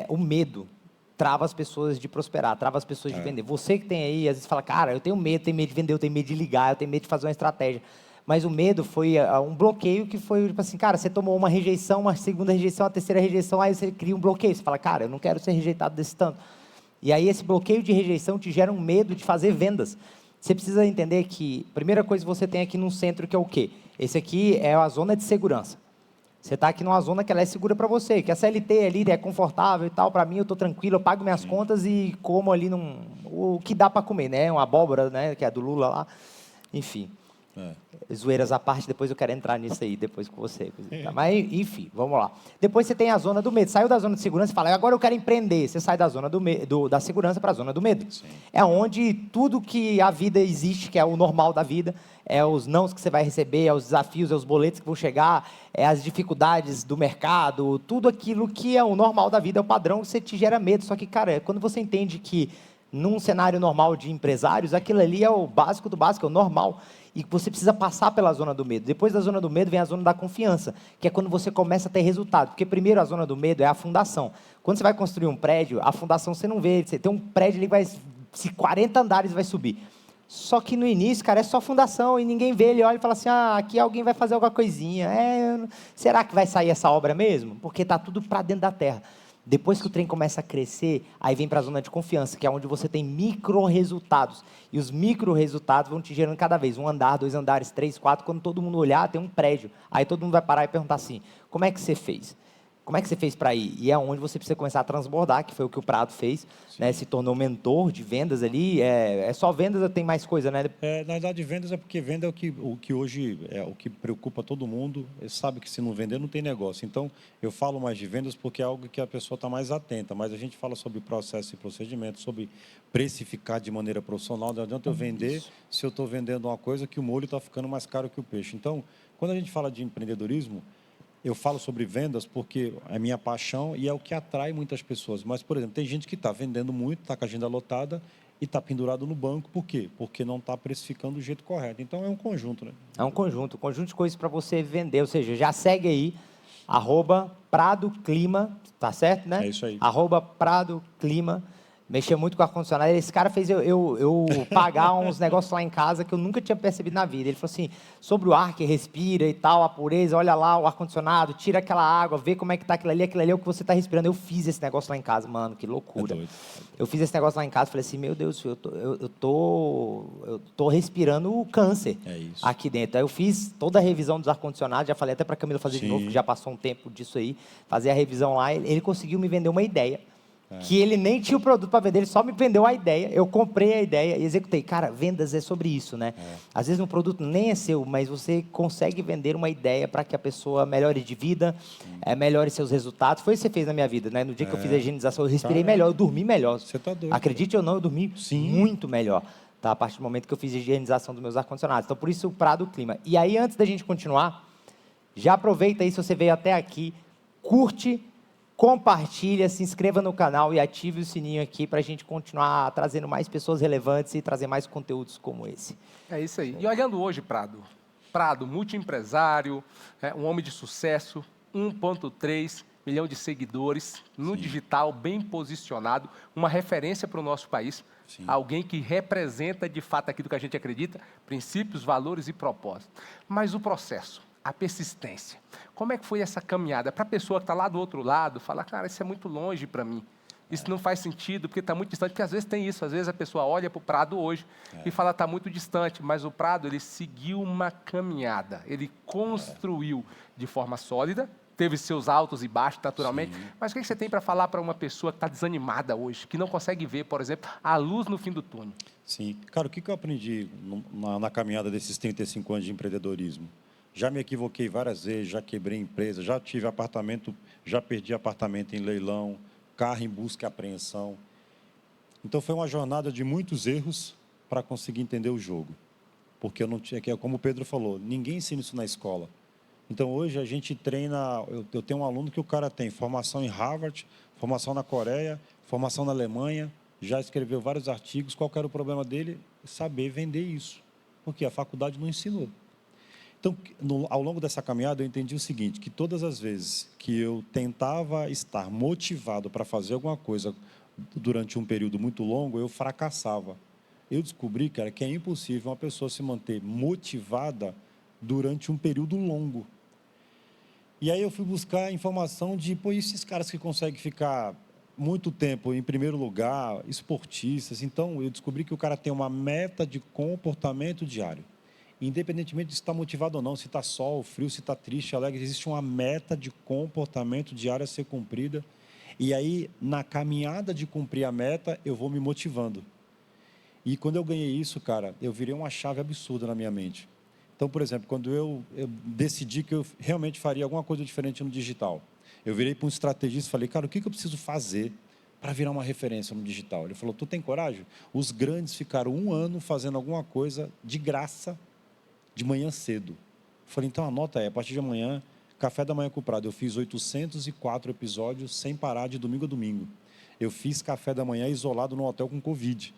o medo trava as pessoas de prosperar, trava as pessoas de vender. Você que tem aí, às vezes fala, cara, eu tenho medo de vender, eu tenho medo de ligar, eu tenho medo de fazer uma estratégia. Mas o medo foi um bloqueio que foi, tipo assim, cara, você tomou uma rejeição, uma segunda rejeição, uma terceira rejeição, aí você cria um bloqueio. Você fala, cara, eu não quero ser rejeitado desse tanto. E aí esse bloqueio de rejeição te gera um medo de fazer vendas. Você precisa entender que a primeira coisa que você tem aqui num centro que é o quê? Esse aqui é a zona de segurança. Você está aqui numa zona que ela é segura para você, que a CLT ali é confortável e tal, para mim eu estou tranquilo, eu pago minhas contas e como ali o que dá para comer, né? Uma abóbora, né? Que é a do Lula lá, enfim. Zoeiras à parte, depois eu quero entrar nisso aí, depois com você. Mas, enfim, vamos lá. Depois você tem a zona do medo. Saiu da zona de segurança e fala, agora eu quero empreender. Você sai da zona da segurança para a zona do medo. Sim. É onde tudo que a vida existe, que é o normal da vida, é os nãos que você vai receber, é os desafios, é os boletos que vão chegar, é as dificuldades do mercado, tudo aquilo que é o normal da vida, é o padrão, você te gera medo. Só que, cara, quando você entende que num cenário normal de empresários, aquilo ali é o básico do básico, é o normal. E você precisa passar pela zona do medo. Depois da zona do medo vem a zona da confiança, que é quando você começa a ter resultado. Porque primeiro a zona do medo é a fundação. Quando você vai construir um prédio, a fundação você não vê. Você tem um prédio ali que vai, se 40 andares vai subir. Só que no início, cara, é só fundação e ninguém vê. Ele olha e fala assim, aqui alguém vai fazer alguma coisinha. Será que vai sair essa obra mesmo? Porque está tudo para dentro da terra. Depois que o trem começa a crescer, aí vem para a zona de confiança, que é onde você tem micro-resultados. E os micro-resultados vão te gerando cada vez. 1 andar, 2 andares, 3, 4. Quando todo mundo olhar, tem um prédio. Aí todo mundo vai parar e perguntar assim, como é que você fez? Como é que você fez para ir? E é onde você precisa começar a transbordar, que foi o que o Prado fez, né? Se tornou mentor de vendas ali. É só vendas ou tem mais coisa, né? Na verdade, vendas é porque venda é o que hoje é o que preocupa todo mundo. Ele sabe que se não vender, não tem negócio. Então, eu falo mais de vendas porque é algo que a pessoa está mais atenta. Mas a gente fala sobre processo e procedimento, sobre precificar de maneira profissional. Não adianta eu vender se eu estou vendendo uma coisa que o molho está ficando mais caro que o peixe. Então, quando a gente fala de empreendedorismo, eu falo sobre vendas porque é minha paixão e é o que atrai muitas pessoas. Mas, por exemplo, tem gente que está vendendo muito, está com a agenda lotada e está pendurado no banco. Por quê? Porque não está precificando do jeito correto. Então, é um conjunto, né? É um conjunto de coisas para você vender. Ou seja, já segue aí, @PradoClima, tá certo, né? É isso aí. @PradoClima. Mexia muito com ar-condicionado. Esse cara fez eu pagar uns negócios lá em casa que eu nunca tinha percebido na vida. Ele falou assim, sobre o ar que respira e tal, a pureza, olha lá o ar-condicionado, tira aquela água, vê como é que tá aquilo ali é o que você está respirando. Eu fiz esse negócio lá em casa, mano, que loucura. Eu fiz esse negócio lá em casa, falei assim, meu Deus, eu tô respirando o câncer aqui dentro. Aí eu fiz toda a revisão dos ar-condicionados, já falei até para a Camila fazer de novo, que já passou um tempo disso aí, fazer a revisão lá. Ele conseguiu me vender uma ideia. Que ele nem tinha o produto para vender, ele só me vendeu a ideia, eu comprei a ideia e executei. Cara, vendas é sobre isso, né? Às vezes um produto nem é seu, mas você consegue vender uma ideia para que a pessoa melhore de vida, melhore seus resultados. Foi isso que você fez na minha vida, né? No dia que eu fiz a higienização, eu respirei melhor, eu dormi melhor. Você tá doido. Acredite ou não, eu dormi muito melhor, tá? A partir do momento que eu fiz a higienização dos meus ar-condicionados. Então, por isso, o Prado Clima. E aí, antes da gente continuar, já aproveita aí, se você veio até aqui, curte, compartilha, se inscreva no canal e ative o sininho aqui para a gente continuar trazendo mais pessoas relevantes e trazer mais conteúdos como esse. É isso aí. E olhando hoje, Prado, multiempresário, um homem de sucesso, 1,3 milhão de seguidores no digital, bem posicionado, uma referência para o nosso país, alguém que representa de fato aquilo que a gente acredita, princípios, valores e propósitos. Mas o processo, a persistência. Como é que foi essa caminhada? Para a pessoa que está lá do outro lado, falar, cara, isso é muito longe para mim. Isso não faz sentido, porque está muito distante. Porque às vezes tem isso, às vezes a pessoa olha para o Prado hoje e fala, está muito distante. Mas o Prado, ele seguiu uma caminhada. Ele construiu de forma sólida, teve seus altos e baixos, naturalmente. Mas o que você tem para falar para uma pessoa que está desanimada hoje, que não consegue ver, por exemplo, a luz no fim do túnel? Sim. Cara, o que eu aprendi na caminhada desses 35 anos de empreendedorismo? Já me equivoquei várias vezes, já quebrei empresa, já tive apartamento, já perdi apartamento em leilão, carro em busca e apreensão. Então, foi uma jornada de muitos erros para conseguir entender o jogo. Porque eu não tinha, como o Pedro falou, ninguém ensina isso na escola. Então, hoje a gente treina, eu tenho um aluno que o cara tem formação em Harvard, formação na Coreia, formação na Alemanha, já escreveu vários artigos. Qual que era o problema dele? Saber vender isso, porque a faculdade não ensinou. Então, ao longo dessa caminhada, eu entendi o seguinte, que todas as vezes que eu tentava estar motivado para fazer alguma coisa durante um período muito longo, eu fracassava. Eu descobri, cara, que é impossível uma pessoa se manter motivada durante um período longo. E aí eu fui buscar informação de, esses caras que conseguem ficar muito tempo em primeiro lugar, esportistas. Então, eu descobri que o cara tem uma meta de comportamento diário. Independentemente de se está motivado ou não, se está sol, frio, se está triste, alegre, existe uma meta de comportamento diário a ser cumprida. E aí, na caminhada de cumprir a meta, eu vou me motivando. E quando eu ganhei isso, cara, eu virei uma chave absurda na minha mente. Então, por exemplo, quando eu decidi que eu realmente faria alguma coisa diferente no digital, eu virei para um estrategista e falei, cara, o que eu preciso fazer para virar uma referência no digital? Ele falou, tu tem coragem? Os grandes ficaram 1 ano fazendo alguma coisa de graça, de manhã cedo. Eu falei, então anota aí, a partir de amanhã, Café da Manhã com o Prado. Eu fiz 804 episódios sem parar de domingo a domingo. Eu fiz café da manhã isolado num hotel com Covid.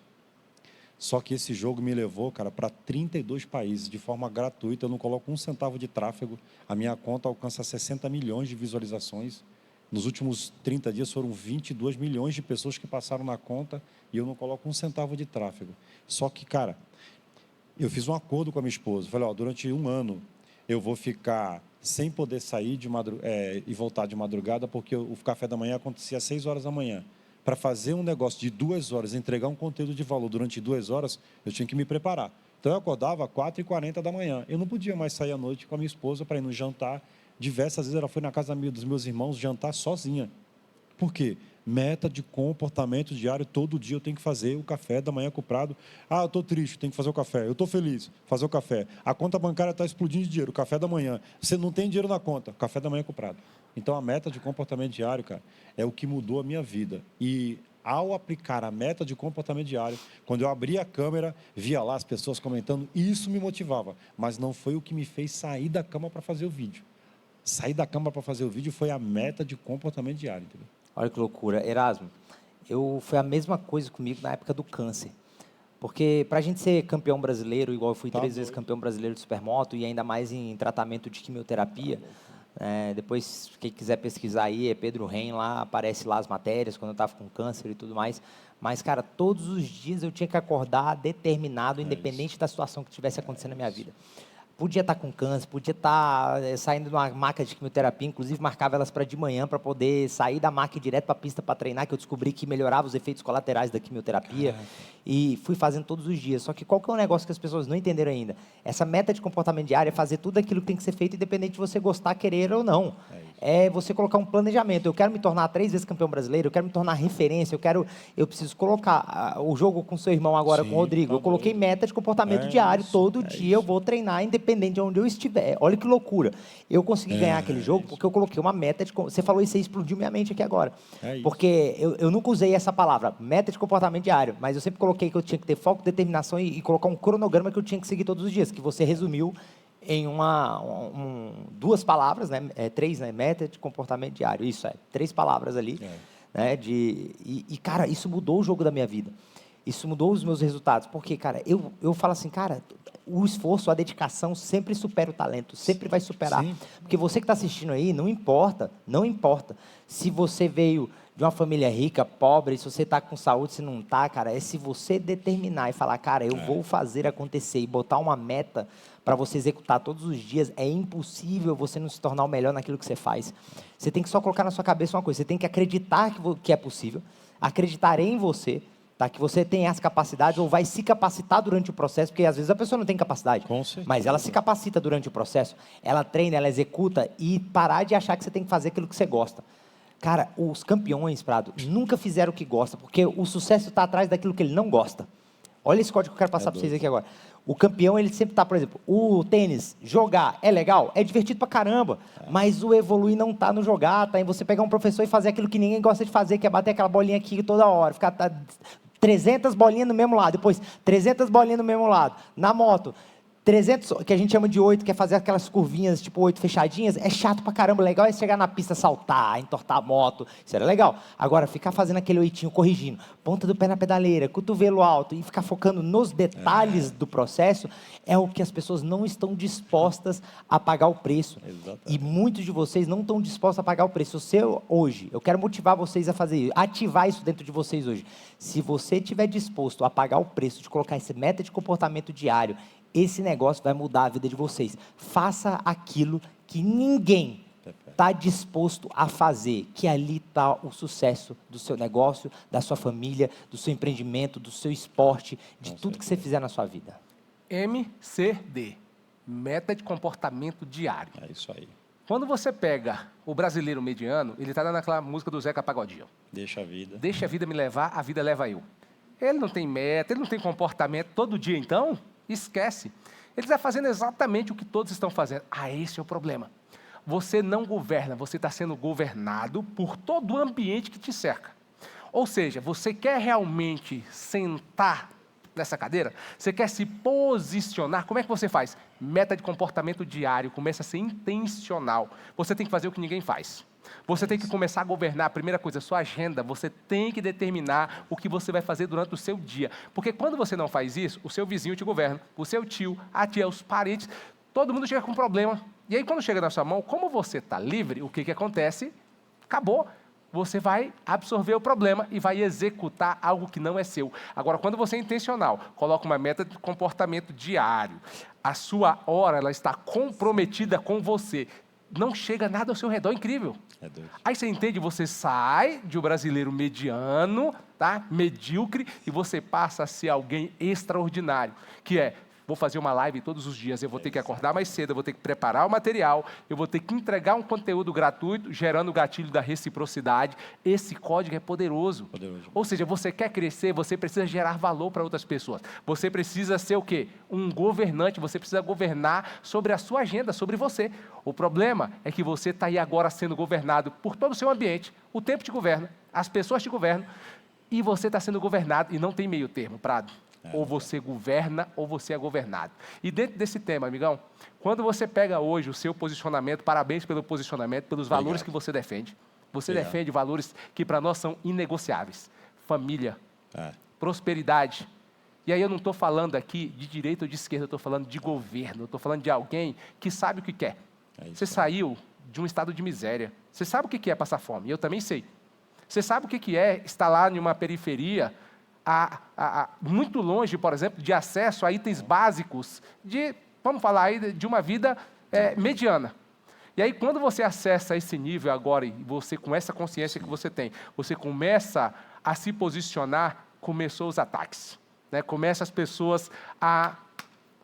Só que esse jogo me levou, cara, para 32 países, de forma gratuita. Eu não coloco 1 centavo de tráfego. A minha conta alcança 60 milhões de visualizações. Nos últimos 30 dias foram 22 milhões de pessoas que passaram na conta e eu não coloco 1 centavo de tráfego. Só que, cara, eu fiz um acordo com a minha esposa. Falei, durante 1 ano eu vou ficar sem poder sair e voltar de madrugada, porque o café da manhã acontecia às 6 horas da manhã. Para fazer um negócio de 2 horas, entregar um conteúdo de valor durante 2 horas, eu tinha que me preparar. Então, eu acordava às 4h40 da manhã. Eu não podia mais sair à noite com a minha esposa para ir no jantar. Diversas vezes ela foi na casa dos meus irmãos jantar sozinha. Por quê? Meta de comportamento diário, todo dia eu tenho que fazer o café da manhã com o Prado. Eu estou triste, tenho que fazer o café. Eu estou feliz, fazer o café. A conta bancária está explodindo de dinheiro, o café da manhã. Você não tem dinheiro na conta, café da manhã com o Prado. Então, a meta de comportamento diário, cara, é o que mudou a minha vida. E ao aplicar a meta de comportamento diário, quando eu abri a câmera, via lá as pessoas comentando, isso me motivava. Mas não foi o que me fez sair da cama para fazer o vídeo. Sair da cama para fazer o vídeo foi a meta de comportamento diário, entendeu? Olha que loucura. Erasmo, foi a mesma coisa comigo na época do câncer. Porque para a gente ser campeão brasileiro, igual eu fui 3 vezes campeão brasileiro de supermoto, e ainda mais em tratamento de quimioterapia, depois, quem quiser pesquisar aí, é Pedro Ren, lá aparece lá as matérias, quando eu estava com câncer e tudo mais. Mas, cara, todos os dias eu tinha que acordar determinado, independente da situação que estivesse acontecendo na minha vida. Podia estar com câncer, podia estar saindo de uma maca de quimioterapia, inclusive marcava elas para de manhã, para poder sair da maca e direto para a pista para treinar, que eu descobri que melhorava os efeitos colaterais da quimioterapia. E fui fazendo todos os dias. Só que qual que é o negócio que as pessoas não entenderam ainda? Essa meta de comportamento diário é fazer tudo aquilo que tem que ser feito, independente de você gostar, querer ou não. É você colocar um planejamento. Eu quero me tornar 3 vezes campeão brasileiro, eu quero me tornar referência, eu preciso colocar o jogo com seu irmão agora, com o Rodrigo. Eu coloquei meta de comportamento diário, todo dia eu vou treinar, independente de onde eu estiver. Olha que loucura. Eu consegui ganhar aquele jogo porque eu coloquei uma meta de... Você falou isso aí, explodiu minha mente aqui agora. Porque eu nunca usei essa palavra, meta de comportamento diário, mas eu sempre coloquei que eu tinha que ter foco, determinação e colocar um cronograma que eu tinha que seguir todos os dias, que você resumiu em 2 palavras, né? 3, né? Meta de comportamento diário. Isso, 3 palavras ali. Né? Cara, isso mudou o jogo da minha vida. Isso mudou os meus resultados. Porque, cara, eu falo assim, cara, o esforço, a dedicação sempre supera o talento, sempre vai superar. Sim. Porque você que está assistindo aí, não importa se você veio de uma família rica, pobre, se você está com saúde, se não está, cara, é se você determinar e falar, cara, eu vou fazer acontecer e botar uma meta para você executar todos os dias, é impossível você não se tornar o melhor naquilo que você faz. Você tem que só colocar na sua cabeça uma coisa, você tem que acreditar que é possível, acreditar em você, tá? Que você tem as capacidades ou vai se capacitar durante o processo, porque às vezes a pessoa não tem capacidade, mas ela se capacita durante o processo, ela treina, ela executa e parar de achar que você tem que fazer aquilo que você gosta. Cara, os campeões, Prado, nunca fizeram o que gosta, porque o sucesso está atrás daquilo que ele não gosta. Olha esse código que eu quero passar para vocês aqui agora. O campeão, ele sempre está, por exemplo, o tênis, jogar é legal, é divertido pra caramba, mas o evoluir não está no jogar, tá em você pegar um professor e fazer aquilo que ninguém gosta de fazer, que é bater aquela bolinha aqui toda hora, ficar 300 bolinhas no mesmo lado, depois 300 bolinhas no mesmo lado. Na moto, 300, que a gente chama de 8, que é fazer aquelas curvinhas, tipo 8 fechadinhas, é chato pra caramba. Legal é chegar na pista, saltar, entortar a moto, isso era legal. Agora, ficar fazendo aquele 8, corrigindo, ponta do pé na pedaleira, cotovelo alto, e ficar focando nos detalhes do processo, é o que as pessoas não estão dispostas a pagar o preço. Exatamente. E muitos de vocês não estão dispostos a pagar o preço. Eu quero motivar vocês a fazer isso, ativar isso dentro de vocês hoje. Se você estiver disposto a pagar o preço de colocar essa meta de comportamento diário, esse negócio vai mudar a vida de vocês. Faça aquilo que ninguém está disposto a fazer, que ali está o sucesso do seu negócio, da sua família, do seu empreendimento, do seu esporte, de tudo que você fizer na sua vida. MCD, meta de comportamento diário. É isso aí. Quando você pega o brasileiro mediano, ele está dando aquela música do Zeca Pagodinho. Deixa a vida. Deixa a vida me levar, a vida leva eu. Ele não tem meta, ele não tem comportamento todo dia, então... Esquece. Ele está fazendo exatamente o que todos estão fazendo. Esse é o problema. Você não governa, você está sendo governado por todo o ambiente que te cerca. Ou seja, você quer realmente sentar nessa cadeira? Você quer se posicionar? Como é que você faz? Meta de comportamento diário, começa a ser intencional. Você tem que fazer o que ninguém faz. Você tem que começar a governar, a primeira coisa, a sua agenda. Você tem que determinar o que você vai fazer durante o seu dia. Porque quando você não faz isso, o seu vizinho te governa, o seu tio, a tia, os parentes, todo mundo chega com problema. E aí, quando chega na sua mão, como você está livre, o que acontece? Acabou. Você vai absorver o problema e vai executar algo que não é seu. Agora, quando você é intencional, coloca uma meta de comportamento diário, a sua hora ela está comprometida com você. Não chega nada ao seu redor, incrível. Aí você entende, você sai de um brasileiro mediano, tá? Medíocre, e você passa a ser alguém extraordinário, que é vou fazer uma live todos os dias, eu vou ter que acordar mais cedo, eu vou ter que preparar o material, eu vou ter que entregar um conteúdo gratuito, gerando o gatilho da reciprocidade. Esse código é poderoso. Ou seja, você quer crescer, você precisa gerar valor para outras pessoas. Você precisa ser o quê? Um governante, você precisa governar sobre a sua agenda, sobre você. O problema é que você está aí agora sendo governado por todo o seu ambiente, o tempo te governa, as pessoas te governam, e você está sendo governado, e não tem meio termo, Prado. Ou você governa, ou você é governado. E dentro desse tema, amigão, quando você pega hoje o seu posicionamento, parabéns pelo posicionamento, pelos valores que você defende. Você defende valores que para nós são inegociáveis. Família, prosperidade. E aí eu não estou falando aqui de direita ou de esquerda, eu estou falando de governo, eu estou falando de alguém que sabe o que quer. Você saiu de um estado de miséria. Você sabe o que é passar fome, eu também sei. Você sabe o que é estar lá em uma periferia, muito longe, por exemplo, de acesso a itens básicos, vamos falar aí, de uma vida mediana. E aí, quando você acessa esse nível agora, e você, com essa consciência que você tem, você começa a se posicionar, começou os ataques. Né? Começa as pessoas a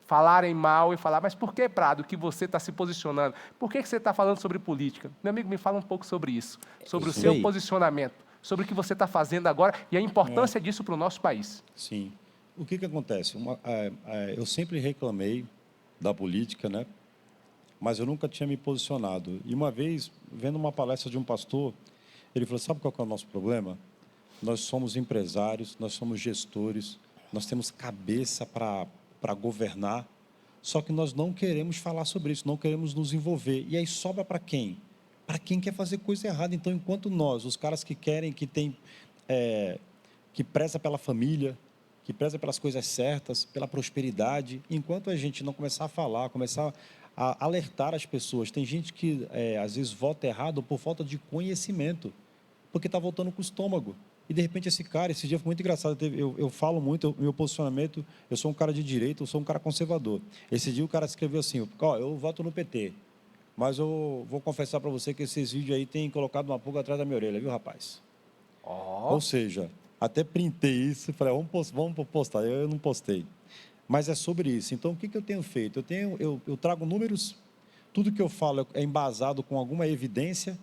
falarem mal e falar, mas por que, Prado, que você está se posicionando? Por que você está falando sobre política? Meu amigo, me fala um pouco sobre isso, sobre o seu posicionamento, sobre o que você está fazendo agora e a importância disso para o nosso país. Sim. O que acontece? Eu sempre reclamei da política, né? Mas eu nunca tinha me posicionado. E uma vez, vendo uma palestra de um pastor, ele falou, sabe qual é o nosso problema? Nós somos empresários, nós somos gestores, nós temos cabeça para governar, só que nós não queremos falar sobre isso, não queremos nos envolver. E aí sobra para quem? Para quem quer fazer coisa errada. Então, enquanto nós, os caras que querem, que preza pela família, que preza pelas coisas certas, pela prosperidade, enquanto a gente não começar a falar, começar a alertar as pessoas, tem gente que, às vezes, vota errado por falta de conhecimento, porque está votando com o estômago. E, de repente, esse dia foi muito engraçado. Eu falo muito, meu posicionamento, eu sou um cara de direita, eu sou um cara conservador. Esse dia o cara escreveu assim, eu voto no PT, mas eu vou confessar para você que esses vídeos aí têm colocado uma pulga atrás da minha orelha, viu, rapaz? Ou seja, até printei isso e falei, vamos postar. Eu não postei. Mas é sobre isso. Então, o que eu tenho feito? Eu trago números, tudo que eu falo é embasado com alguma evidência,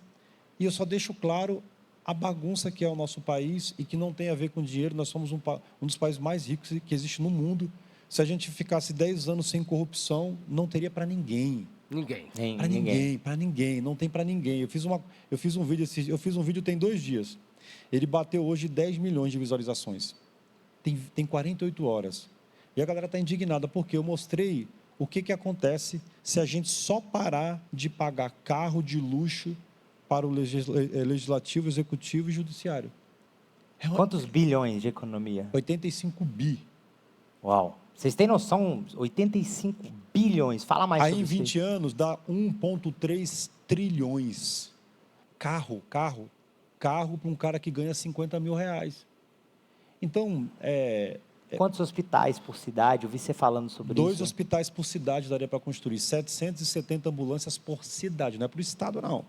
e eu só deixo claro a bagunça que é o nosso país e que não tem a ver com dinheiro. Nós somos um dos países mais ricos que existe no mundo. Se a gente ficasse 10 anos sem corrupção, não teria para ninguém. Para ninguém, não tem para ninguém. Eu fiz um vídeo tem 2 dias. Ele bateu hoje 10 milhões de visualizações. Tem 48 horas. E a galera está indignada porque eu mostrei o que acontece se a gente só parar de pagar carro de luxo para o legislativo, executivo e judiciário. Quantos bilhões de economia? 85 bi. Uau. Vocês têm noção? 85 bilhões. Fala mais sobre isso. Aí, em 20 anos, dá 1,3 trilhões. Carro para um cara que ganha 50 mil reais. Então, quantos hospitais por cidade? Eu vi você falando sobre isso. 2 hospitais por cidade daria para construir. 770 ambulâncias por cidade. Não é para o estado, não.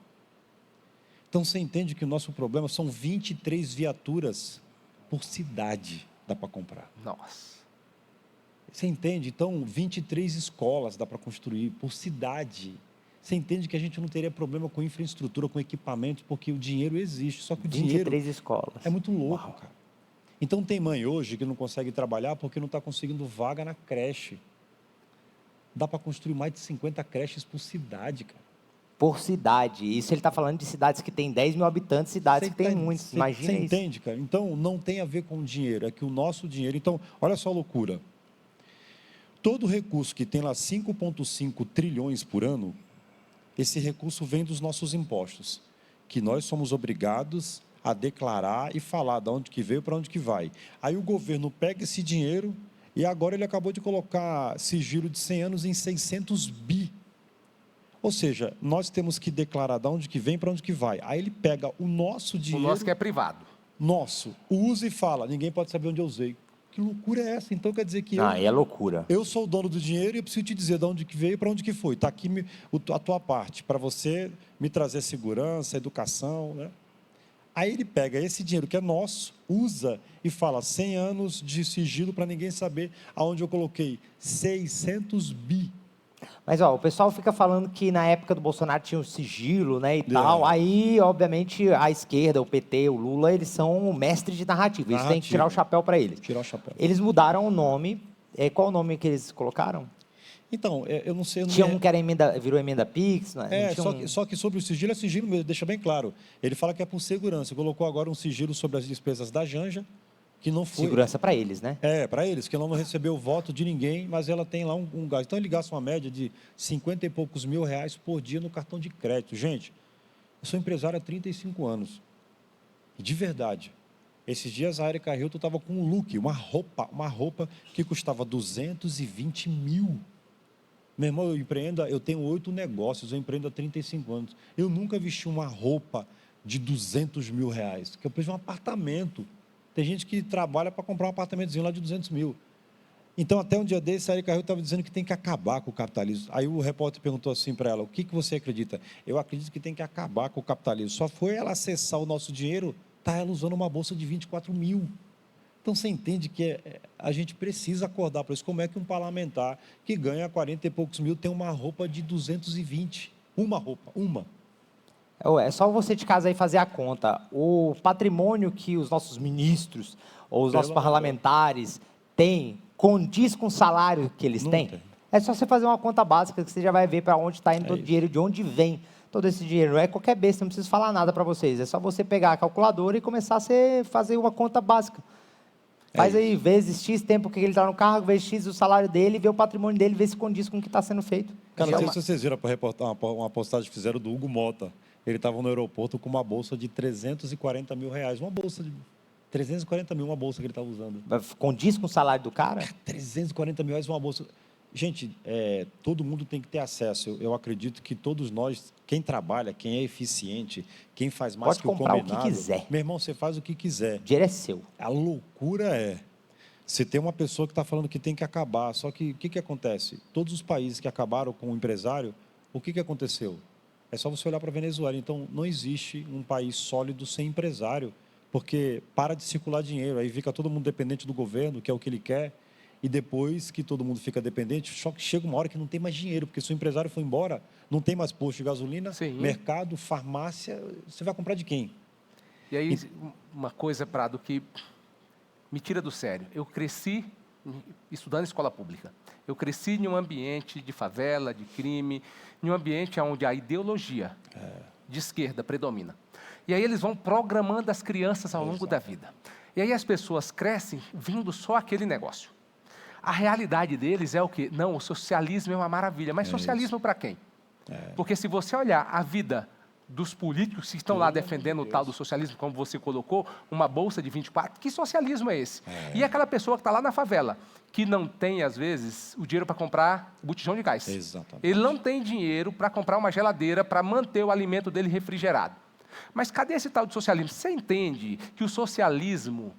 Então, você entende que o nosso problema são 23 viaturas por cidade, dá para comprar. Nossa. Você entende? Então, 23 escolas dá para construir por cidade. Você entende que a gente não teria problema com infraestrutura, com equipamentos, porque o dinheiro existe. Só que o 23 dinheiro escolas. É muito louco, cara. Então, tem mãe hoje que não consegue trabalhar porque não está conseguindo vaga na creche. Dá para construir mais de 50 creches por cidade, cara. Por cidade. Isso ele está falando de cidades que têm 10 mil habitantes, cidades que têm muitos. Imagina isso. Você entende, cara? Então, não tem a ver com o dinheiro, é que o nosso dinheiro... Então, olha só a loucura. Todo recurso que tem lá 5,5 trilhões por ano, esse recurso vem dos nossos impostos, que nós somos obrigados a declarar e falar de onde que veio para onde que vai. Aí o governo pega esse dinheiro e agora ele acabou de colocar sigilo de 100 anos em 600 bi. Ou seja, nós temos que declarar de onde que vem para onde que vai. Aí ele pega o nosso dinheiro... O nosso que é privado. Nosso. Usa e fala, ninguém pode saber onde eu usei. Que loucura é essa? Então quer dizer que é loucura. Eu sou o dono do dinheiro e eu preciso te dizer de onde que veio e para onde que foi. Está aqui a tua parte, para você me trazer segurança, educação, né? Aí ele pega esse dinheiro que é nosso, usa e fala 100 anos de sigilo para ninguém saber aonde eu coloquei 600 bi. Mas, ó, o pessoal fica falando que na época do Bolsonaro tinha o sigilo, né, e tal. Aí, obviamente, a esquerda, o PT, o Lula, eles são mestres de narrativa. Eles têm que tirar o chapéu para eles. Tirar o chapéu. Eles mudaram o nome. Qual o nome que eles colocaram? Então, eu não sei... Eu não Tinha me- um que era virou emenda Pix, né? É, Não tinha só que sobre o sigilo, é sigilo mesmo, deixa bem claro. Ele fala que é por segurança. Colocou agora um sigilo sobre as despesas da Janja, que não foi... segurança para eles, né? É, para eles, que ela não recebeu o voto de ninguém, mas ela tem lá um gasto. Então, ele gasta uma média de 50 e poucos mil reais por dia no cartão de crédito. Gente, eu sou empresário há 35 anos. E de verdade, esses dias a Erika Hilton estava com um look, uma roupa que custava 220 mil. Meu irmão, eu tenho 8 negócios, eu empreendo há 35 anos. Eu nunca vesti uma roupa de 200 mil reais, que eu preço de um apartamento. Tem gente que trabalha para comprar um apartamentozinho lá de 200 mil. Então, até um dia desse, a Erika Hilton estava dizendo que tem que acabar com o capitalismo. Aí o repórter perguntou assim para ela, o que você acredita? Eu acredito que tem que acabar com o capitalismo. Só foi ela acessar o nosso dinheiro, está ela usando uma bolsa de 24 mil. Então, você entende que a gente precisa acordar para isso. Como é que um parlamentar que ganha 40 e poucos mil tem uma roupa de 220? Uma roupa, uma. É só você de casa aí fazer a conta. O patrimônio que os nossos ministros ou os nossos parlamentares têm condiz com o salário que eles Não têm? tem. É só você fazer uma conta básica que você já vai ver para onde está indo todo o dinheiro, de onde vem todo esse dinheiro. Não é qualquer besta, não preciso falar nada para vocês. É só você pegar a calculadora e começar a fazer uma conta básica. Faz aí, vezes X tempo que ele está no cargo, vezes X o salário dele, vê o patrimônio dele, vê se condiz com o que está sendo feito. Cara, não sei se vocês viram uma postagem que fizeram do Hugo Mota. Ele estava no aeroporto com uma bolsa de 340 mil reais. Uma bolsa de 340 mil, uma bolsa que ele estava usando. Condiz com o salário do cara? 340 mil reais uma bolsa. Gente, todo mundo tem que ter acesso. Eu acredito que todos nós, quem trabalha, quem é eficiente, quem faz mais Pode que o comprar combinado... o que quiser. Meu irmão, você faz o que quiser. O dinheiro é seu. A loucura é... Se tem uma pessoa que está falando que tem que acabar, só que o que acontece? Todos os países que acabaram com o empresário, o que aconteceu? É só você olhar para a Venezuela. Então, não existe um país sólido sem empresário, porque para de circular dinheiro, aí fica todo mundo dependente do governo, que é o que ele quer, e depois que todo mundo fica dependente, só que chega uma hora que não tem mais dinheiro, porque se o empresário for embora, não tem mais posto de gasolina, mercado, farmácia, você vai comprar de quem? E aí, uma coisa, Prado, que me tira do sério. Eu cresci estudando escola pública. Eu cresci em um ambiente de favela, de crime, em um ambiente onde a ideologia de esquerda predomina. E aí eles vão programando as crianças ao longo da vida. E aí as pessoas crescem vindo só aquele negócio. A realidade deles é o quê? Não, o socialismo é uma maravilha. Mas socialismo para quem? Porque se você olhar a vida dos políticos que estão lá defendendo o tal do socialismo, como você colocou, uma bolsa de 24, que socialismo é esse? E aquela pessoa que está lá na favela, que não tem, às vezes, o dinheiro para comprar botijão de gás. Exatamente. Ele não tem dinheiro para comprar uma geladeira para manter o alimento dele refrigerado. Mas cadê esse tal de socialismo? Você entende que o socialismo,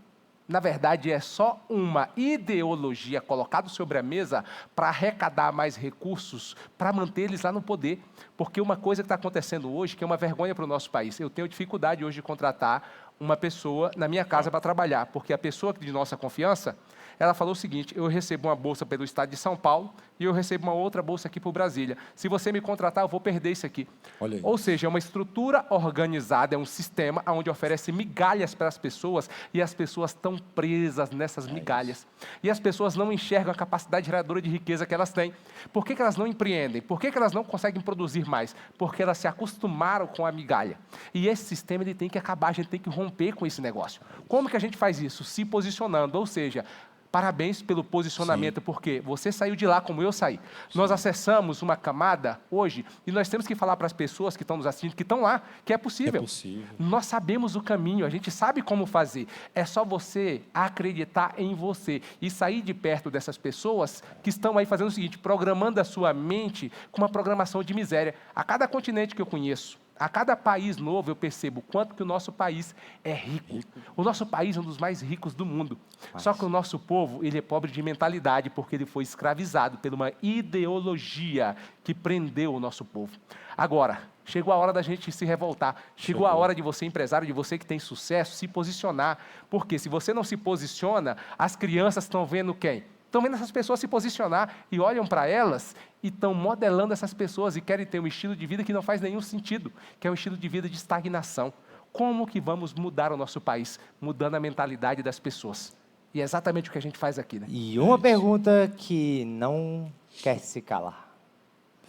na verdade, é só uma ideologia colocada sobre a mesa para arrecadar mais recursos, para manter eles lá no poder. Porque uma coisa que está acontecendo hoje, que é uma vergonha para o nosso país, eu tenho dificuldade hoje de contratar uma pessoa na minha casa para trabalhar, porque a pessoa de nossa confiança, ela falou o seguinte: eu recebo uma bolsa pelo estado de São Paulo e eu recebo uma outra bolsa aqui por Brasília. Se você me contratar, eu vou perder isso aqui. Olha aí. Ou seja, é uma estrutura organizada, é um sistema onde oferece migalhas para as pessoas e as pessoas estão presas nessas migalhas. E as pessoas não enxergam a capacidade geradora de riqueza que elas têm. Por que elas não empreendem? Por que elas não conseguem produzir mais? Porque elas se acostumaram com a migalha. E esse sistema ele tem que acabar, a gente tem que romper com esse negócio. Como que a gente faz isso? Se posicionando, ou seja, parabéns pelo posicionamento, porque você saiu de lá como eu saí. Nós acessamos uma camada hoje e nós temos que falar para as pessoas que estão nos assistindo, que estão lá, que é possível. É possível. Nós sabemos o caminho, a gente sabe como fazer. É só você acreditar em você e sair de perto dessas pessoas que estão aí fazendo o seguinte, programando a sua mente com uma programação de miséria. A cada continente que eu conheço, a cada país novo eu percebo o quanto que o nosso país é rico. O nosso país é um dos mais ricos do mundo. Só que o nosso povo, ele é pobre de mentalidade, porque ele foi escravizado por uma ideologia que prendeu o nosso povo. Agora, Chegou a hora da gente se revoltar. Chegou a hora de você, empresário, de você que tem sucesso, se posicionar. Porque se você não se posiciona, as crianças estão vendo quem? Estão vendo essas pessoas se posicionar e olham para elas e estão modelando essas pessoas e querem ter um estilo de vida que não faz nenhum sentido, que é um estilo de vida de estagnação. Como que vamos mudar o nosso país? Mudando a mentalidade das pessoas. E é exatamente o que a gente faz aqui, né? E uma pergunta que não quer se calar.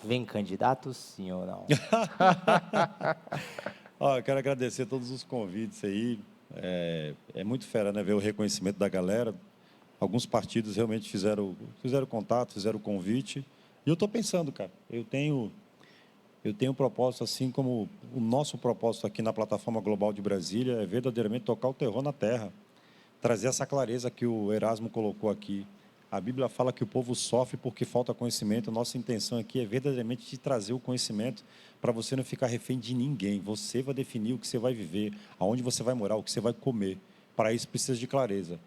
Vem candidato, sim ou não? Ó, eu quero agradecer todos os convites aí. É muito fera, né, ver o reconhecimento da galera. Alguns partidos realmente fizeram contato, fizeram convite. E eu estou pensando, cara, eu tenho um propósito, assim como o nosso propósito aqui na Plataforma Global de Brasília, é verdadeiramente tocar o terror na terra. Trazer essa clareza que o Erasmo colocou aqui. A Bíblia fala que o povo sofre porque falta conhecimento. A nossa intenção aqui é verdadeiramente te trazer o conhecimento para você não ficar refém de ninguém. Você vai definir o que você vai viver, aonde você vai morar, o que você vai comer. Para isso precisa de clareza.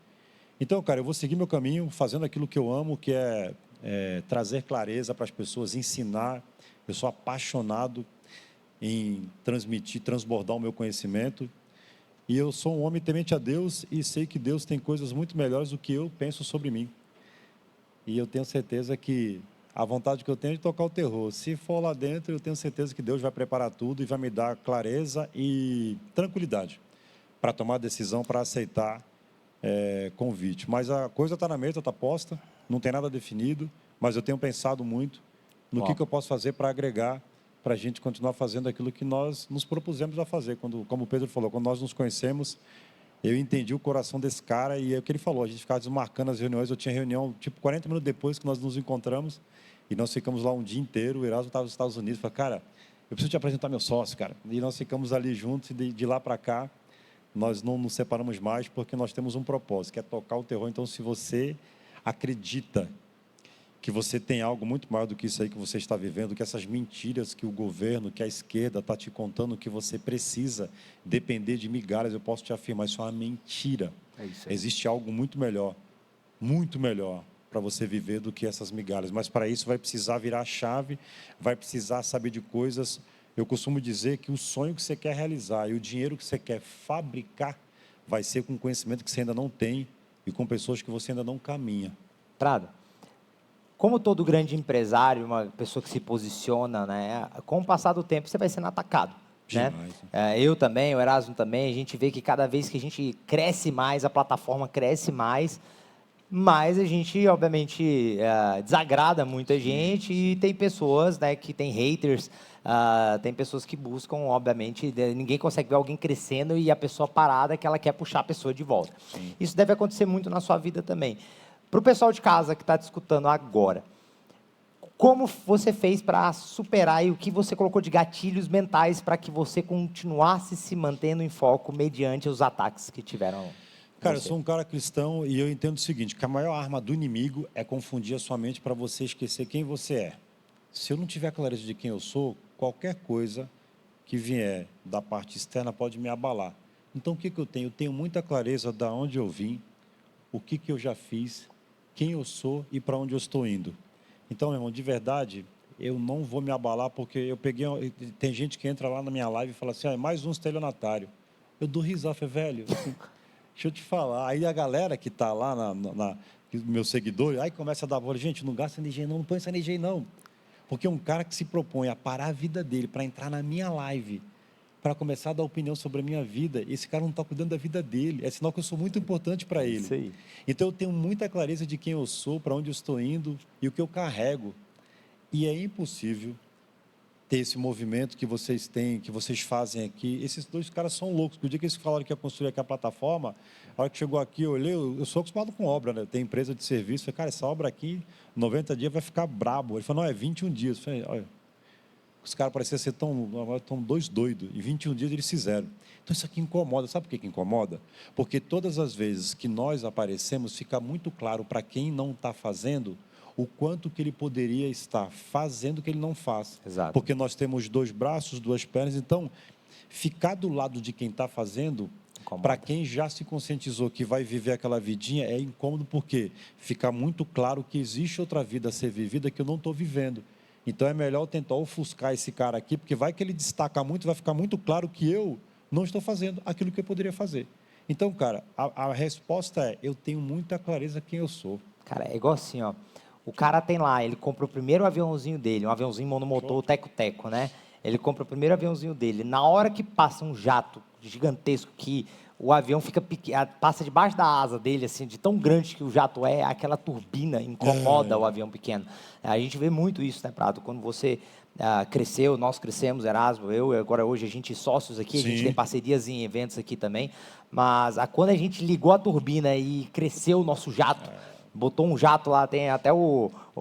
Então, cara, eu vou seguir meu caminho, fazendo aquilo que eu amo, que é trazer clareza para as pessoas, ensinar. Eu sou apaixonado em transmitir, transbordar o meu conhecimento. E eu sou um homem temente a Deus e sei que Deus tem coisas muito melhores do que eu penso sobre mim. E eu tenho certeza que a vontade que eu tenho é de tocar o terror. Se for lá dentro, eu tenho certeza que Deus vai preparar tudo e vai me dar clareza e tranquilidade para tomar a decisão, para aceitar convite. Mas a coisa está na mesa, está posta, não tem nada definido, mas eu tenho pensado muito no que eu posso fazer para agregar, para a gente continuar fazendo aquilo que nós nos propusemos a fazer. Como o Pedro falou, quando nós nos conhecemos, eu entendi o coração desse cara e é o que ele falou, a gente ficava desmarcando as reuniões. Eu tinha reunião, tipo, 40 minutos depois que nós nos encontramos e nós ficamos lá um dia inteiro. O Erasmo estava nos Estados Unidos, falei, cara, eu preciso te apresentar meu sócio, cara. E nós ficamos ali juntos e de lá para cá, nós não nos separamos mais porque nós temos um propósito, que é tocar o terror. Então, se você acredita que você tem algo muito maior do que isso aí que você está vivendo, que essas mentiras que o governo, que a esquerda está te contando, que você precisa depender de migalhas, eu posso te afirmar, isso é uma mentira. É isso aí. Existe algo muito melhor para você viver do que essas migalhas. Mas para isso vai precisar virar a chave, vai precisar saber de coisas. Eu costumo dizer que o sonho que você quer realizar e o dinheiro que você quer fabricar vai ser com conhecimento que você ainda não tem e com pessoas que você ainda não caminha. Prado, como todo grande empresário, uma pessoa que se posiciona, né, com o passar do tempo você vai sendo atacado. Né? Eu também, o Erasmo também, a gente vê que cada vez que a gente cresce mais, a plataforma cresce mais, mas a gente, obviamente, desagrada muita gente e tem pessoas, né, que tem haters, tem pessoas que buscam, obviamente, ninguém consegue ver alguém crescendo e a pessoa parada que ela quer puxar a pessoa de volta. Sim. Isso deve acontecer muito na sua vida também. Para o pessoal de casa que está te escutando agora, como você fez para superar e o que você colocou de gatilhos mentais para que você continuasse se mantendo em foco mediante os ataques que tiveram? Cara, eu sou um cara cristão e eu entendo o seguinte, que a maior arma do inimigo é confundir a sua mente para você esquecer quem você é. Se eu não tiver clareza de quem eu sou, qualquer coisa que vier da parte externa pode me abalar. Então, o que eu tenho? Eu tenho muita clareza de onde eu vim, o que eu já fiz, quem eu sou e para onde eu estou indo. Então, meu irmão, de verdade, eu não vou me abalar, porque eu peguei... Tem gente que entra lá na minha live e fala assim, mais um estelionatário. Eu dou risada, velho, deixa eu te falar. Aí a galera que está lá, meus seguidores, aí começa a dar bola. Gente, não gasta energia não põe essa energia não. Porque um cara que se propõe a parar a vida dele para entrar na minha live, para começar a dar opinião sobre a minha vida, esse cara não está cuidando da vida dele. É sinal que eu sou muito importante para ele. Isso aí. Então, eu tenho muita clareza de quem eu sou, para onde eu estou indo e o que eu carrego. E é impossível ter esse movimento que vocês têm, que vocês fazem aqui. Esses dois caras são loucos. O dia que eles falaram que ia construir aqui a plataforma, a hora que chegou aqui, eu olhei, eu sou acostumado com obra, né? Eu tenho empresa de serviço. Eu falei, cara, essa obra aqui, 90 dias vai ficar brabo. Ele falou, não, é 21 dias. Eu falei, olha... Os caras pareciam ser tão dois doidos. E 21 dias eles fizeram. Então, isso aqui incomoda. Sabe por que incomoda? Porque todas as vezes que nós aparecemos, fica muito claro para quem não está fazendo o quanto que ele poderia estar fazendo que ele não faz. Exato. Porque nós temos 2 braços, 2 pernas. Então, ficar do lado de quem está fazendo, para quem já se conscientizou que vai viver aquela vidinha, é incômodo porque fica muito claro que existe outra vida a ser vivida que eu não estou vivendo. Então é melhor eu tentar ofuscar esse cara aqui, porque vai que ele destaca muito, vai ficar muito claro que eu não estou fazendo aquilo que eu poderia fazer. Então, cara, a resposta é, eu tenho muita clareza quem eu sou. Cara, é igual assim, ó. O cara tem lá, ele compra o primeiro aviãozinho dele, um aviãozinho monomotor, teco-teco, né? Ele compra o primeiro aviãozinho dele. Na hora que passa um jato gigantesco que o avião fica passa debaixo da asa dele, assim, de tão grande que o jato é, aquela turbina incomoda o avião pequeno. A gente vê muito isso, né, Prado? Quando você cresceu, nós crescemos, Erasmo, eu, agora hoje a gente sócios aqui, a gente tem parcerias em eventos aqui também, mas quando a gente ligou a turbina e cresceu o nosso jato, botou um jato lá, tem até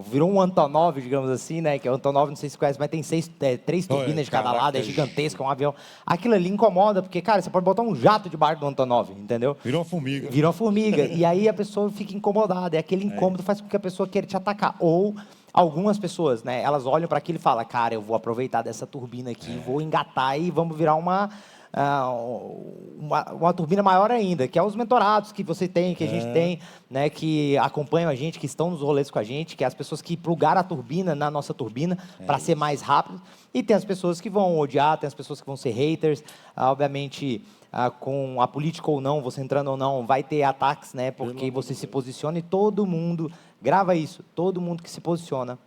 virou um Antonov, digamos assim, né? Que é o Antonov, não sei se você conhece, mas tem 3 turbinas de cada lado, é gigantesco, é um avião. Aquilo ali incomoda, porque, cara, você pode botar um jato debaixo do Antonov, entendeu? Virou uma formiga. Virou uma formiga. E aí a pessoa fica incomodada, e aquele incômodo faz com que a pessoa queira te atacar. Ou algumas pessoas, né? Elas olham para aquilo e falam, cara, eu vou aproveitar dessa turbina aqui, vou engatar e vamos virar uma turbina maior ainda, que é os mentorados que você tem, que a gente tem, né, que acompanham a gente, que estão nos rolês com a gente, que é as pessoas que plugaram a turbina na nossa turbina para ser mais rápido, e tem as pessoas que vão odiar, tem as pessoas que vão ser haters, obviamente, com a política ou não, você entrando ou não, vai ter ataques, né, porque você se posiciona e todo mundo, grava isso, todo mundo que se posiciona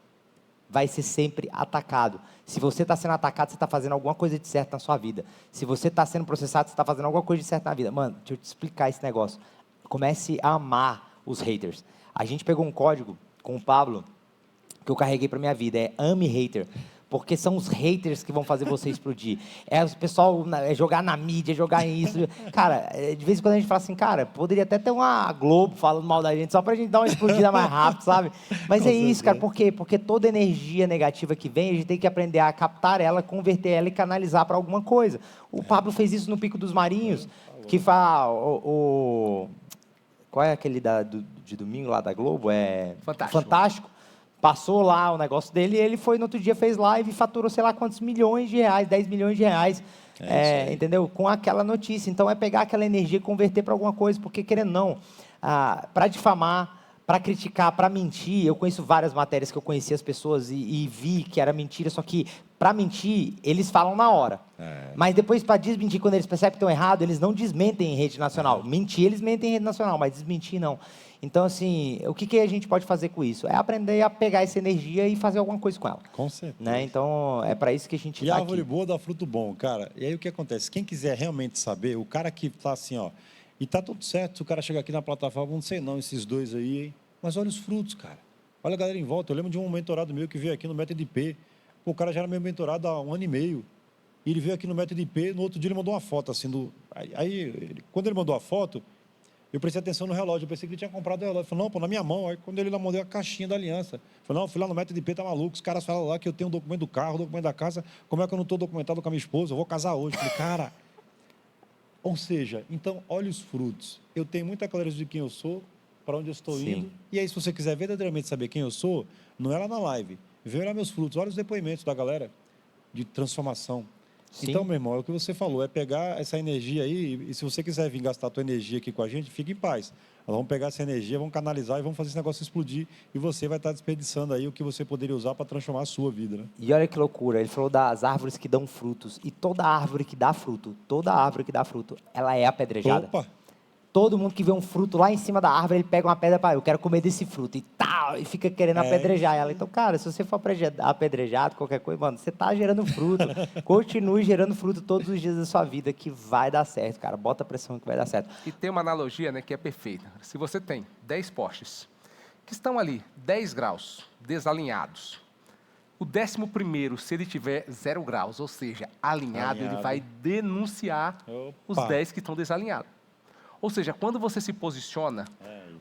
vai ser sempre atacado. Se você está sendo atacado, você está fazendo alguma coisa de certo na sua vida. Se você está sendo processado, você está fazendo alguma coisa de certo na vida. Mano, deixa eu te explicar esse negócio. Comece a amar os haters. A gente pegou um código com o Pablo que eu carreguei para minha vida. É ame hater. Porque são os haters que vão fazer você explodir. É o pessoal jogar na mídia, jogar em isso. Cara, de vez em quando a gente fala assim, cara, poderia até ter uma Globo falando mal da gente, só pra gente dar uma explodida mais rápido, sabe? Mas é isso, cara. Por quê? Porque toda energia negativa que vem, a gente tem que aprender a captar ela, converter ela e canalizar para alguma coisa. O Pablo fez isso no Pico dos Marinhos, que fala... Qual é aquele de domingo lá da Globo? Fantástico. Passou lá o negócio dele e ele foi no outro dia, fez live e faturou sei lá quantos milhões de reais, 10 milhões de reais, entendeu? Com aquela notícia. Então, é pegar aquela energia e converter para alguma coisa, porque, querendo ou não, para difamar, para criticar, para mentir, eu conheço várias matérias que eu conheci as pessoas e vi que era mentira, só que, para mentir, eles falam na hora. Mas depois, para desmentir, quando eles percebem que estão errados, eles não desmentem em rede nacional. Mentir, eles mentem em rede nacional, mas desmentir, não. Então, assim, o que a gente pode fazer com isso? É aprender a pegar essa energia e fazer alguma coisa com ela. Com certeza. Né? Então, é para isso que a gente está aqui. E árvore boa dá fruto bom, cara. E aí o que acontece? Quem quiser realmente saber, o cara que está assim, ó, e tá tudo certo, se o cara chegar aqui na plataforma, não sei não, esses dois aí, hein? Mas olha os frutos, cara. Olha a galera em volta. Eu lembro de um mentorado meu que veio aqui no Método IP. Pô, o cara já era meu mentorado há 1 ano e meio. E ele veio aqui no Método IP, no outro dia ele mandou uma foto, assim, quando ele mandou a foto, eu prestei atenção no relógio, eu pensei que ele tinha comprado o relógio. Eu falei, não, pô, na minha mão. Aí quando ele mandou a caixinha da aliança, eu falei, não, eu fui lá no Método IP, tá maluco, os caras falam lá que eu tenho um documento do carro, um documento da casa, como é que eu não estou documentado com a minha esposa? Eu vou casar hoje. Eu falei, cara... Ou seja, então, olha os frutos. Eu tenho muita clareza de quem eu sou, para onde eu estou indo. E aí, se você quiser verdadeiramente saber quem eu sou, não é lá na live. Vê olhar meus frutos, olha os depoimentos da galera de transformação. Sim. Então, meu irmão, é o que você falou, é pegar essa energia aí, e se você quiser vir gastar a tua energia aqui com a gente, fique em paz. Nós vamos pegar essa energia, vamos canalizar e vamos fazer esse negócio explodir, e você vai estar desperdiçando aí o que você poderia usar para transformar a sua vida, né? E olha que loucura, ele falou das árvores que dão frutos, e toda árvore que dá fruto, ela é apedrejada. Opa! Todo mundo que vê um fruto lá em cima da árvore, ele pega uma pedra para eu quero comer desse fruto e tal, e fica querendo apedrejar ela. Então, cara, se você for apedrejado, qualquer coisa, mano, você está gerando fruto. Continue gerando fruto todos os dias da sua vida, que vai dar certo, cara. Bota pressão que vai dar certo. E tem uma analogia, né, que é perfeita. Se você tem 10 postes que estão ali, 10 graus, desalinhados, o 11º, se ele tiver 0 graus, ou seja, alinhado, ele vai denunciar os 10 que estão desalinhados. Ou seja, quando você se posiciona,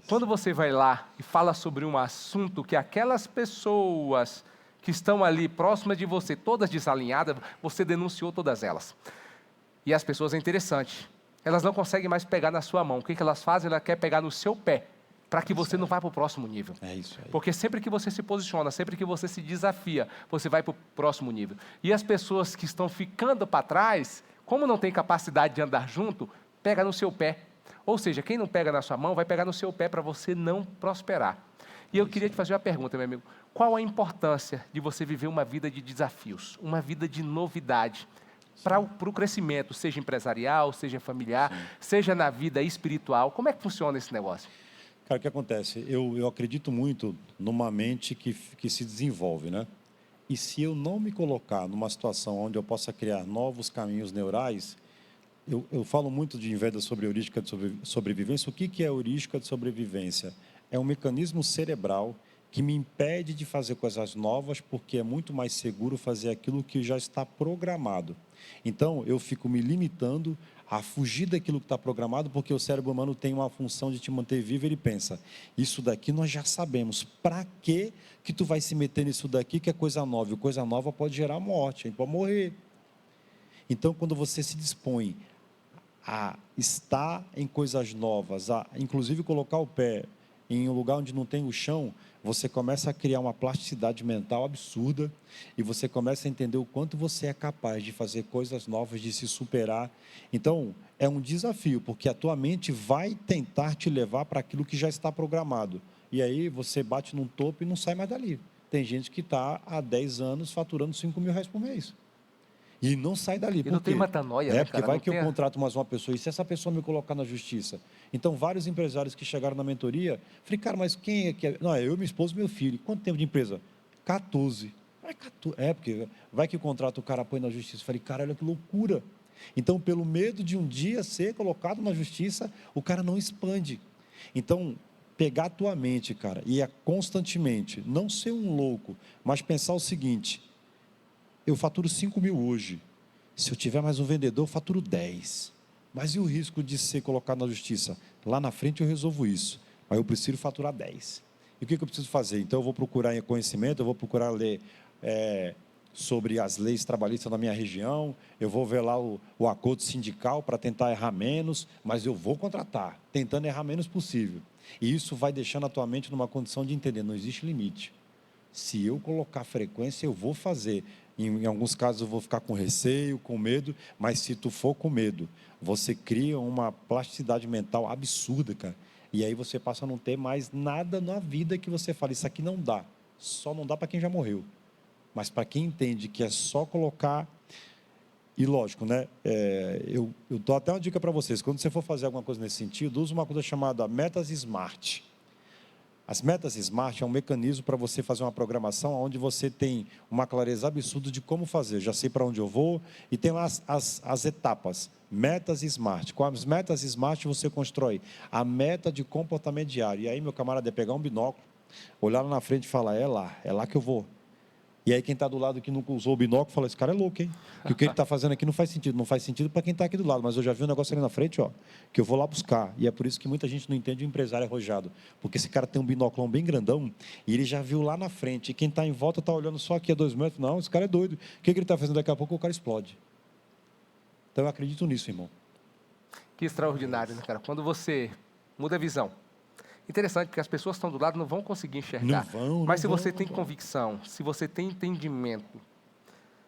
quando você vai lá e fala sobre um assunto que aquelas pessoas que estão ali próximas de você, todas desalinhadas, você denunciou todas elas. E as pessoas, é interessante, elas não conseguem mais pegar na sua mão. O que elas fazem? Ela quer pegar no seu pé, para que você não vá para o próximo nível. É isso aí. Porque sempre que você se posiciona, sempre que você se desafia, você vai para o próximo nível. E as pessoas que estão ficando para trás, como não tem capacidade de andar junto, pega no seu pé. Ou seja, quem não pega na sua mão, vai pegar no seu pé para você não prosperar. E eu queria te fazer uma pergunta, meu amigo. Qual a importância de você viver uma vida de desafios, uma vida de novidade, para o crescimento, seja empresarial, seja familiar, seja na vida espiritual? Como é que funciona esse negócio? Cara, o que acontece? Eu acredito muito numa mente que se desenvolve, né? E se eu não me colocar numa situação onde eu possa criar novos caminhos neurais, eu falo muito de em vez sobre heurística de sobrevivência. O que é heurística de sobrevivência? É um mecanismo cerebral que me impede de fazer coisas novas, porque é muito mais seguro fazer aquilo que já está programado. Então, eu fico me limitando a fugir daquilo que está programado, porque o cérebro humano tem uma função de te manter vivo. Ele pensa, isso daqui nós já sabemos, para que tu vai se meter nisso daqui que é coisa nova? E coisa nova pode gerar morte, a gente pode morrer. Então, quando você se dispõe a estar em coisas novas, a inclusive colocar o pé em um lugar onde não tem o chão, você começa a criar uma plasticidade mental absurda e você começa a entender o quanto você é capaz de fazer coisas novas, de se superar. Então, é um desafio, porque a tua mente vai tentar te levar para aquilo que já está programado. E aí você bate num topo e não sai mais dali. Tem gente que está há 10 anos faturando R$5.000 por mês. E não sai dali. E não tem metanoia, né, porque cara? vai Não que eu tem contrato mais uma pessoa, e se essa pessoa me colocar na justiça? Então, vários empresários que chegaram na mentoria, falei, cara, mas quem é que é? Não, é eu, minha esposa e meu filho. Quanto tempo de empresa? 14. Porque vai que o contrato o cara põe na justiça. Falei, cara, olha que loucura. Então, pelo medo de um dia ser colocado na justiça, o cara não expande. Então, pegar a tua mente, cara, e constantemente, não ser um louco, mas pensar o seguinte: eu faturo 5.000 hoje. Se eu tiver mais um vendedor, eu faturo 10. Mas e o risco de ser colocado na justiça? Lá na frente eu resolvo isso, mas eu preciso faturar 10. E o que eu preciso fazer? Então eu vou procurar conhecimento, eu vou procurar ler sobre as leis trabalhistas na minha região, eu vou ver lá o acordo sindical para tentar errar menos, mas eu vou contratar, tentando errar menos possível. E isso vai deixando a tua mente numa condição de entender, não existe limite. Se eu colocar frequência, eu vou fazer. Em alguns casos eu vou ficar com receio, com medo, mas se tu for com medo, você cria uma plasticidade mental absurda, cara. E aí você passa a não ter mais nada na vida que você fala, isso aqui não dá. Só não dá para quem já morreu. Mas para quem entende que é só colocar... E lógico, né? Eu dou até uma dica para vocês. Quando você for fazer alguma coisa nesse sentido, use uma coisa chamada metas SMART. As metas SMART é um mecanismo para você fazer uma programação onde você tem uma clareza absurda de como fazer. Já sei para onde eu vou e tem lá as etapas. Metas SMART. Com as metas SMART você constrói a meta de comportamento diário. E aí, meu camarada, é pegar um binóculo, olhar lá na frente e falar, é lá que eu vou. E aí quem está do lado que nunca usou o binóculo fala, esse cara é louco, hein? Que o que ele está fazendo aqui não faz sentido. Não faz sentido para quem está aqui do lado, mas eu já vi um negócio ali na frente, ó, que eu vou lá buscar. E é por isso que muita gente não entende o empresário arrojado. Porque esse cara tem um binóculo bem grandão e ele já viu lá na frente. E quem está em volta está olhando só aqui a 2 metros. Não, esse cara é doido. O que ele está fazendo daqui a pouco? O cara explode. Então eu acredito nisso, irmão. Que extraordinário, né, cara? Quando você muda a visão. Interessante, porque as pessoas que estão do lado não vão conseguir enxergar. Mas se você tem convicção, se você tem entendimento,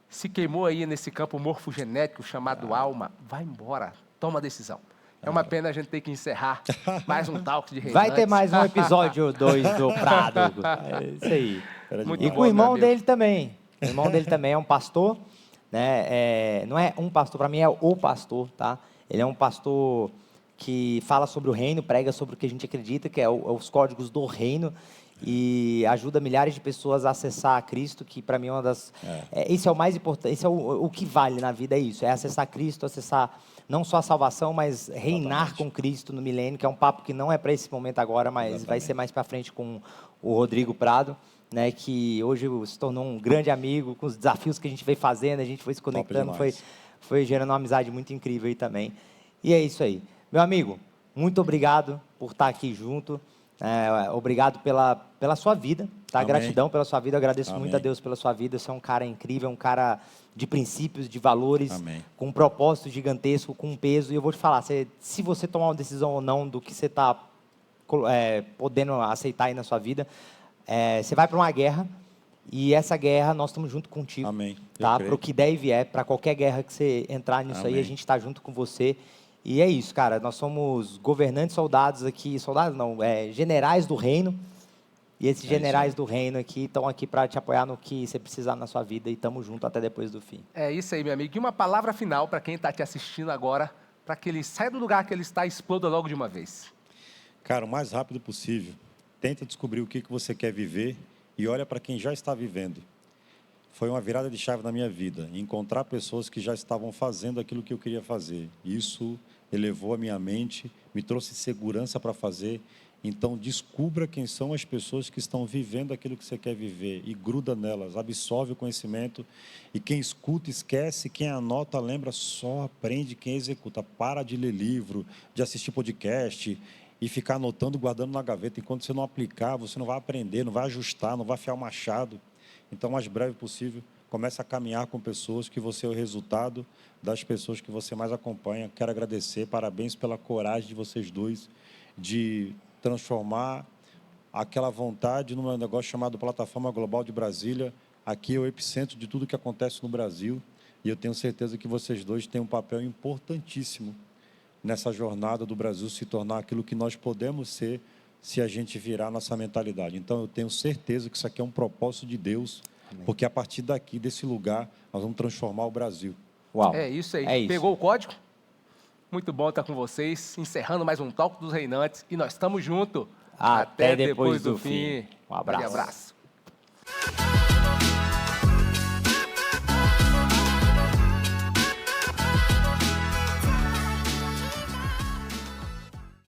se queimou aí nesse campo morfogenético chamado alma, vai embora, toma a decisão. É uma pena a gente ter que encerrar mais um Talk de Reinantes. Vai ter mais um episódio 2 do Prado. É isso aí. Muito E bom, com o irmão meu amigo. dele também. O irmão dele também é um pastor, né? Não é um pastor, para mim é o pastor, tá? Ele é um pastor que fala sobre o reino, prega sobre o que a gente acredita, que é os códigos do reino, e ajuda milhares de pessoas a acessar a Cristo, que para mim é uma das... esse é o mais importante, esse é o que vale na vida, é isso, é acessar Cristo, acessar não só a salvação, mas reinar com Cristo no milênio, que é um papo que não é para esse momento agora, mas vai ser mais para frente com o Rodrigo Prado, né, que hoje se tornou um grande amigo, com os desafios que a gente veio fazendo, a gente foi se conectando, foi gerando uma amizade muito incrível aí também. E é isso aí. Meu amigo, muito obrigado por estar aqui junto. Obrigado pela sua vida, tá? Amém. Gratidão pela sua vida. Eu agradeço Amém. muito a Deus pela sua vida. Você é um cara incrível, um cara de princípios, de valores, Amém. com um propósito gigantesco, com um peso. E eu vou te falar, se você tomar uma decisão ou não do que você está podendo aceitar aí na sua vida, você vai para uma guerra e essa guerra nós estamos junto contigo. Amém. Tá? Para o que der e vier, para qualquer guerra que você entrar nisso aí, a gente está junto com você. E é isso, cara. Nós somos governantes soldados aqui, soldados não, generais do reino. E esses generais do reino aqui estão aqui para te apoiar no que você precisar na sua vida e estamos juntos até depois do fim. É isso aí, meu amigo. E uma palavra final para quem está te assistindo agora, para que ele saia do lugar que ele está e exploda logo de uma vez. Cara, o mais rápido possível. Tenta descobrir o que você quer viver e olha para quem já está vivendo. Foi uma virada de chave na minha vida, encontrar pessoas que já estavam fazendo aquilo que eu queria fazer. Isso elevou a minha mente, me trouxe segurança para fazer. Então, descubra quem são as pessoas que estão vivendo aquilo que você quer viver e gruda nelas, absorve o conhecimento. E quem escuta, esquece, quem anota, lembra, só aprende quem executa. Para de ler livro, de assistir podcast e ficar anotando, guardando na gaveta. Enquanto você não aplicar, você não vai aprender, não vai ajustar, não vai afiar o machado. Então, o mais breve possível, comece a caminhar com pessoas que você é o resultado das pessoas que você mais acompanha. Quero agradecer, parabéns pela coragem de vocês dois de transformar aquela vontade num negócio chamado Plataforma Global de Brasília. Aqui é o epicentro de tudo que acontece no Brasil e eu tenho certeza que vocês dois têm um papel importantíssimo nessa jornada do Brasil se tornar aquilo que nós podemos ser se a gente virar nossa mentalidade. Então, eu tenho certeza que isso aqui é um propósito de Deus, porque a partir daqui, desse lugar, nós vamos transformar o Brasil. Uau. É isso aí. É isso. Pegou o código? Muito bom estar com vocês, encerrando mais um Talk dos Reinantes. E nós estamos juntos. Até depois do fim. Um Grande abraço. abraço.